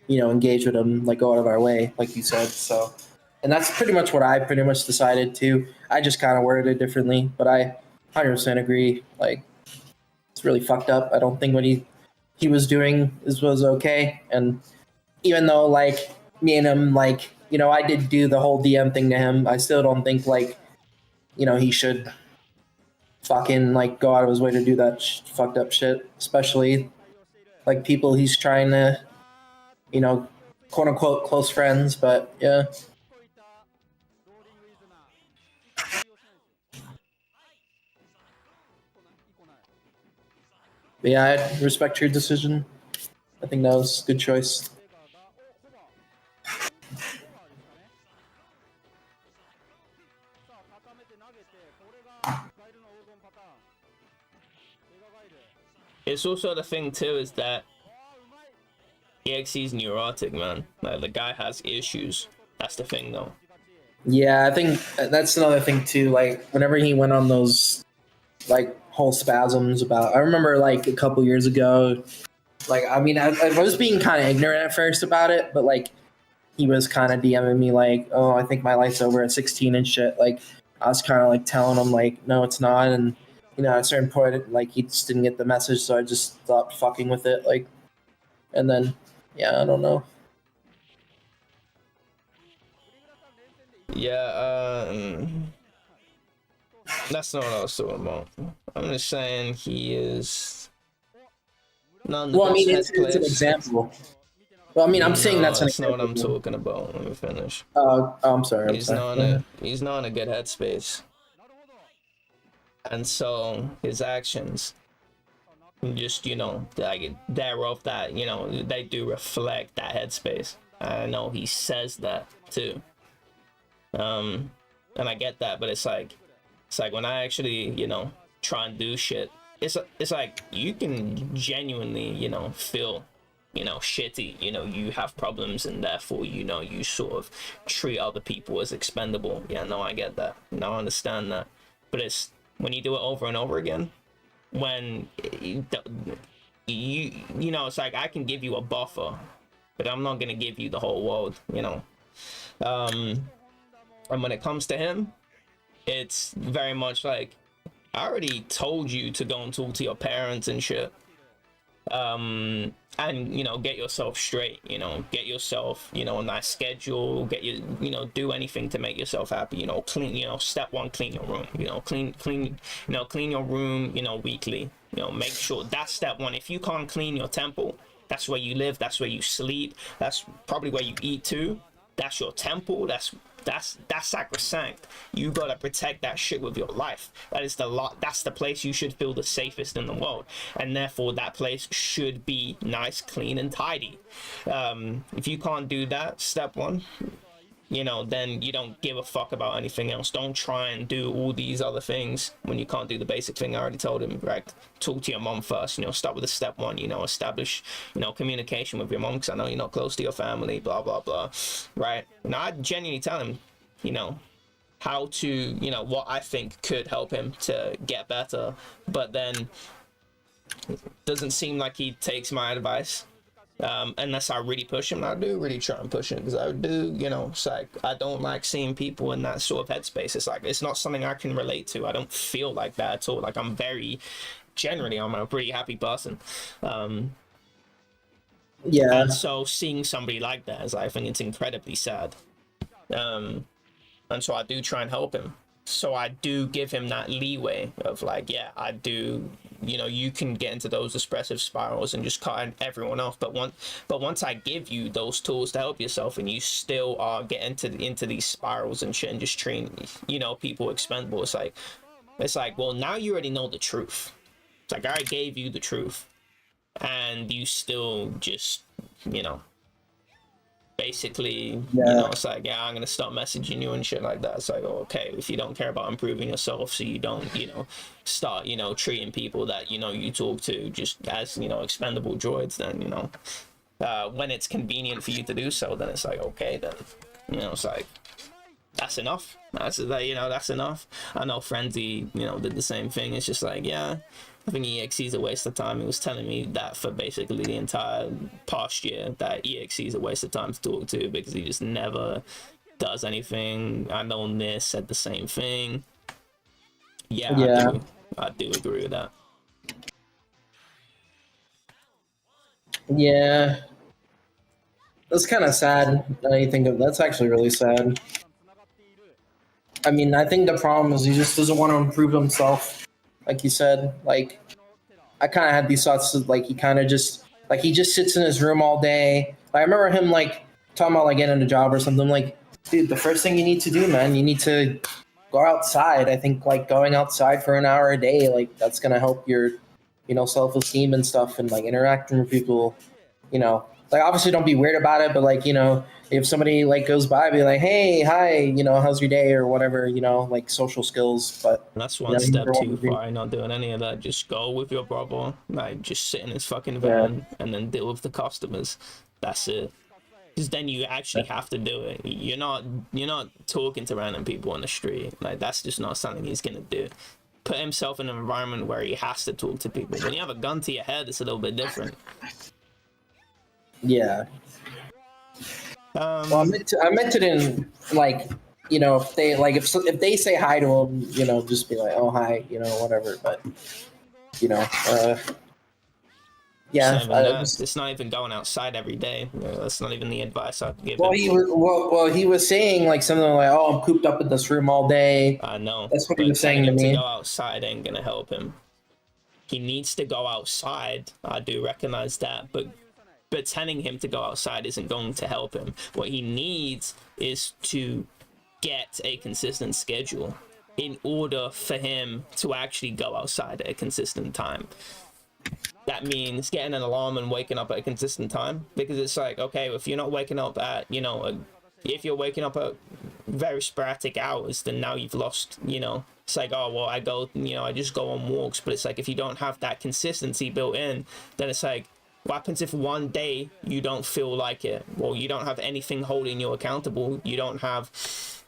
you know, engage with him, like go out of our way, like you said. So, and that's pretty much what I pretty much decided too. I just kind of worded it differently, but I 100% agree. Like, it's really fucked up. I don't think what he was doing was okay. And even though like me and him, like, you know, I did do the whole DM thing to him, I still don't think like, you know, he should fucking like go out of his way to do that fucked up shit, especially like people he's trying to, you know, quote unquote close friends. But yeah. But yeah, I respect your decision. I think that was a good choice. It's also the thing too is that EXE's neurotic, man. Like, the guy has issues. That's the thing, though. Yeah, I think that's another thing too. Like, whenever he went on those like whole spasms about, I remember like a couple years ago, like, I mean, I was being kind of ignorant at first about it, but like he was kind of DMing me like, oh, I think my life's over at 16 and shit. Like, I was kind of like telling him like, no, it's not. And, you know, at a certain point, like, he just didn't get the message. So I just stopped fucking with it. Like, and then, yeah, I don't know. Yeah, that's not what I was talking about. I'm just saying he is not in the Well, I mean, best it's an example. Well, I mean, I'm saying that's not what I'm talking about. Let me finish. I'm sorry. He's not in a good headspace, and so his actions, just, you know, like thereof, that, you know, they do reflect that headspace. I know he says that too, and I get that, but it's like when I actually, you know, try and do shit, it's like you can genuinely, you know, feel, you know, shitty, you know, you have problems, and therefore, you know, you sort of treat other people as expendable. Yeah, no, I get that. No, I understand that. But it's when you do it over and over again, when you know, it's like, I can give you a buffer, but I'm not gonna give you the whole world, you know. And when it comes to him, it's very much like, I already told you to go and talk to your parents and shit. And, you know, get yourself straight, you know, get yourself, you know, a nice schedule, you know, do anything to make yourself happy, you know, clean, you know, step one, clean your room, you know, clean, you know, clean your room, you know, weekly, you know, make sure that's step one. If you can't clean your temple, that's where you live, that's where you sleep, that's probably where you eat too, that's your temple, that's sacrosanct. You gotta protect that shit with your life. That's the place you should feel the safest in the world, and therefore that place should be nice, clean, and tidy. If you can't do that, step one, you know, then you don't give a fuck about anything else. Don't try and do all these other things when you can't do the basic thing I already told him, right? Talk to your mom first, you know, start with the step one, you know, establish, you know, communication with your mom, because I know you're not close to your family, blah, blah, blah, right? And I genuinely tell him, you know, how to, you know, what I think could help him to get better, but then it doesn't seem like he takes my advice. Unless I really push him. And I do really try and push him, because I do, you know, it's like, I don't like seeing people in that sort of headspace. It's like, it's not something I can relate to. I don't feel like that at all. Like, I'm a pretty happy person. Yeah. And so seeing somebody like that is, I think it's incredibly sad. And so I do try and help him. So I do give him that leeway of like, yeah, I do, you know, you can get into those depressive spirals and just cut everyone off. But once I give you those tools to help yourself, and you still are getting into these spirals and shit and just treating, you know, people expendable, it's like, well, now you already know the truth. It's like, I gave you the truth, and you still just, you know, basically, you know, it's like, yeah, I'm gonna stop messaging you and shit like that. It's like, oh, okay, if you don't care about improving yourself, so you don't, you know, start, you know, treating people that, you know, you talk to just as, you know, expendable droids, then, you know, when it's convenient for you to do so, then it's like, okay, then, you know, it's like, that's enough. That's, you know, that's enough. I know Frenzy, you know, did the same thing. It's just like, yeah, I think EXE is a waste of time. He was telling me that for basically the entire past year, that EXE is a waste of time to talk to because he just never does anything. I know Nis said the same thing. Yeah. I do agree with that. Yeah. That's kind of sad. Now you think of that's actually really sad. I mean, I think the problem is he just doesn't want to improve himself. Like you said, like I kind of had these thoughts of like he kind of just like he just sits in his room all day. Like, I remember him like talking about like getting a job or something. Like, dude, the first thing you need to do, man, you need to go outside. I think like going outside for an hour a day, like that's gonna help your, you know, self-esteem and stuff, and like interacting with people. You know, like obviously don't be weird about it, but like, you know, if somebody like goes by, be like, hey, hi, you know, how's your day or whatever, you know, like social skills. But that's one step too far. Not doing any of that. Just go with your brother, like just sit in his fucking van and then deal with the customers. That's it. Because then you actually have to do it. You're not talking to random people on the street. Like that's just not something he's gonna do. Put himself in an environment where he has to talk to people. When you have a gun to your head, it's a little bit different. Yeah. Well, I meant it in like, you know, if they like if they say hi to him, you know, just be like, oh hi, you know, whatever. But you know, yeah, it's not even going outside every day. You know, that's not even the advice I'd give. Well, he was saying like something like, oh, I'm cooped up in this room all day. I know. That's what he was saying to me. To go outside ain't gonna help him. He needs to go outside. I do recognize that, but telling him to go outside isn't going to help him. What he needs is to get a consistent schedule in order for him to actually go outside at a consistent time. That means getting an alarm and waking up at a consistent time, because it's like, okay, if you're not waking up at, you know, if you're waking up at very sporadic hours, then now you've lost, you know, it's like, oh, well, I go, you know, I just go on walks. But it's like, if you don't have that consistency built in, then it's like, what happens if one day you don't feel like it? Well, you don't have anything holding you accountable. You don't have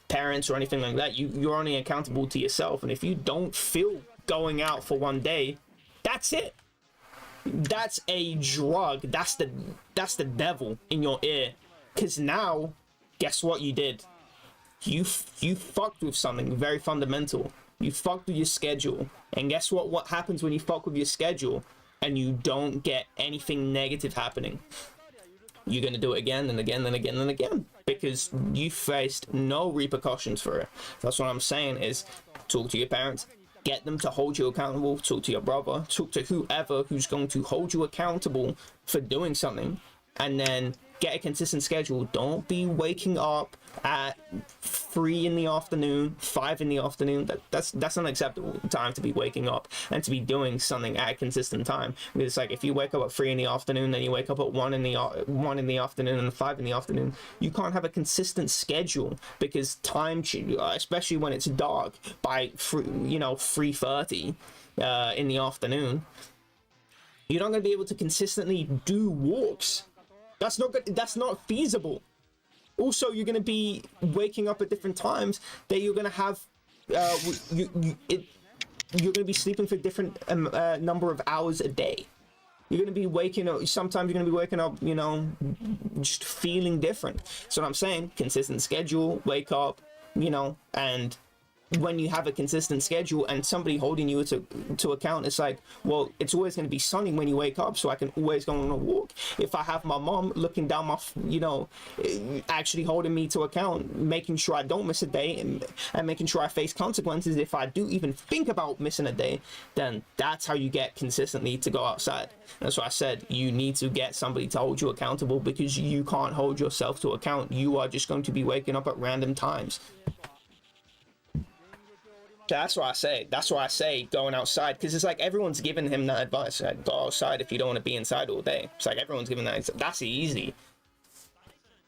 parents or anything like that. You're only accountable to yourself. And if you don't feel going out for one day, that's it. That's a drug. That's the devil in your ear. Because now, guess what you did? You fucked with something very fundamental. You fucked with your schedule. And guess what? What happens when you fuck with your schedule and you don't get anything negative happening? You're going to do it again and again and again and again, because you faced no repercussions for it. That's what I'm saying, is talk to your parents, get them to hold you accountable, talk to your brother, talk to whoever who's going to hold you accountable for doing something, and then get a consistent schedule. Don't be waking up at 3 in the afternoon, 5 in the afternoon. That's an acceptable time to be waking up and to be doing something at a consistent time. Because it's like, if you wake up at 3 in the afternoon, then you wake up at 1 in the afternoon and 5 in the afternoon, you can't have a consistent schedule, because time, especially when it's dark by 3:30 in the afternoon, you're not going to be able to consistently do walks. That's not good. That's not feasible. Also, you're going to be waking up at different times that you're going to have. You're going to be sleeping for different number of hours a day. You're going to be waking up. Sometimes you're going to be waking up, you know, just feeling different. So what I'm saying, consistent schedule, wake up, you know, and when you have a consistent schedule and somebody holding you to account, it's like, well, it's always going to be sunny when you wake up, so I can always go on a walk. If I have my mom looking down my, actually holding me to account, making sure I don't miss a day, and making sure I face consequences if I do even think about missing a day, then that's how you get consistently to go outside. That's why I said you need to get somebody to hold you accountable, because you can't hold yourself to account. You are just going to be waking up at random times. That's why I say going outside, because it's like everyone's giving him that advice, like, go outside if you don't want to be inside all day. It's like everyone's giving that. That's easy.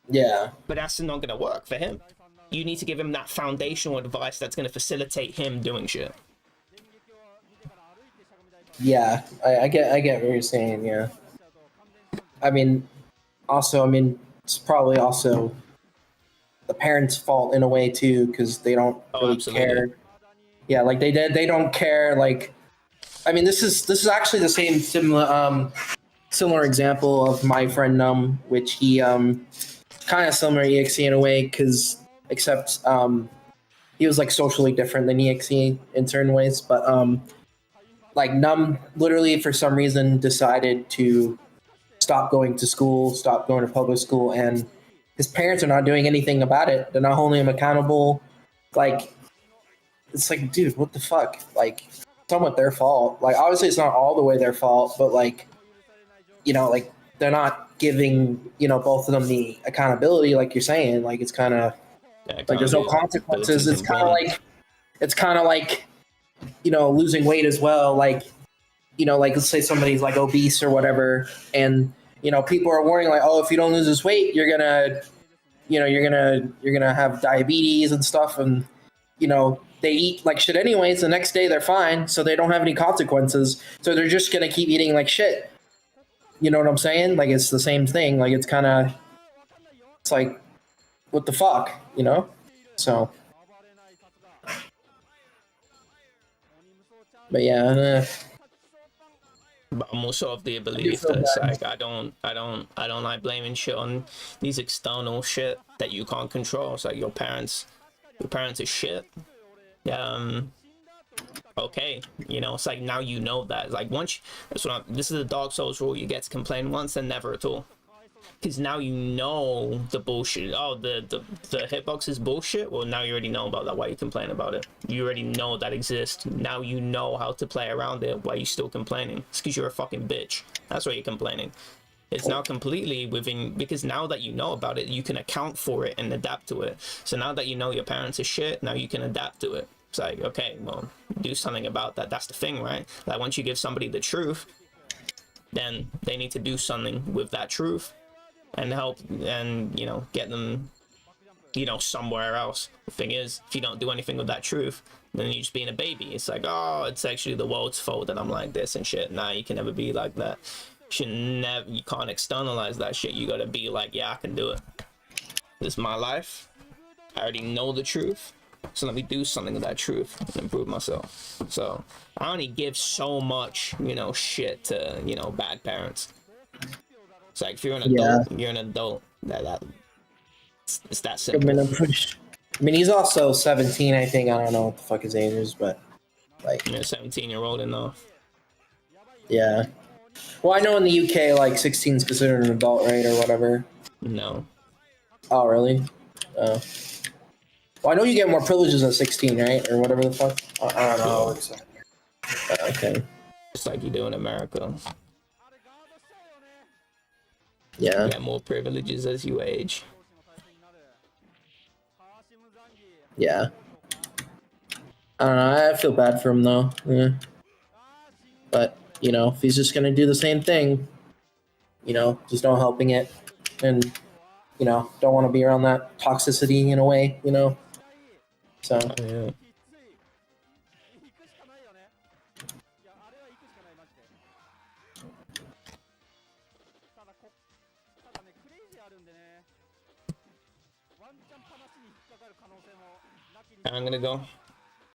Yeah. But that's not going to work for him. You need to give him that foundational advice that's going to facilitate him doing shit. Yeah, I get what you're saying, yeah. I mean, it's probably also the parents' fault in a way too, because they don't really care. Yeah, like they don't care. Like, I mean, this is actually the same similar example of my friend which he kind of similar to EXE in a way, except he was like socially different than EXE in certain ways, but like literally for some reason decided to stop going to school, stop going to public school, and his parents are not doing anything about it. They're not holding him accountable. Like, it's like, dude, what the fuck? Like, it's somewhat their fault. Like, obviously it's not all the way their fault, but like, like they're not giving, both of them the accountability, like you're saying. Like, it's kind of like there's no consequences. It's kind of like, losing weight as well. Like, like let's say somebody's like obese or whatever, and people are warning like, oh, if you don't lose this weight, you're gonna have diabetes and stuff, and they eat like shit anyways. The next day they're fine, so they don't have any consequences. So they're just gonna keep eating like shit. You know what I'm saying? Like, it's the same thing. Like, it's like, what the fuck, So, but yeah. But I'm also of the belief that it's like I don't like blaming shit on these external shit that you can't control. It's like your parents are shit. Okay, it's like now that. It's like this is the Dark Souls rule. You get to complain once and never at all. Because now the bullshit. Oh, the hitbox is bullshit. Well, now you already know about that. Why you complain about it? You already know that exists. Now you know how to play around it. Why you still complaining? It's because you're a fucking bitch. That's why you're complaining. It's now completely within, because now that you know about it, you can account for it and adapt to it. So now that you know your parents are shit, now you can adapt to it. It's like, okay, well, do something about that. That's the thing, right? Like, once you give somebody the truth, then they need to do something with that truth and help and get them somewhere else. The thing is, if you don't do anything with that truth, then you're just being a baby. It's like, oh, it's actually the world's fault that I'm like this and shit. Nah, you can never be like that. You can't externalize that shit. You gotta be like, yeah, I can do it. This is my life. I already know the truth, so let me do something with that truth and improve myself. So I only give so much shit to bad parents. It's like, if you're an adult, you're an adult. It's that simple. I mean, he's also 17, I think. I don't know what the fuck his age is, but like, you're a 17-year-old enough. Yeah. Well, I know in the UK, like, 16 is considered an adult, right, or whatever. No. Oh, really? Oh. Well, I know you get more privileges at 16, right, or whatever the fuck. I don't know. Okay. Just like you do in America. Yeah. You get more privileges as you age. Yeah. I don't know. I feel bad for him, though. Yeah. But, if he's just gonna do the same thing, just not helping it, and, don't want to be around that toxicity in a way, So. Oh, yeah. I'm gonna go.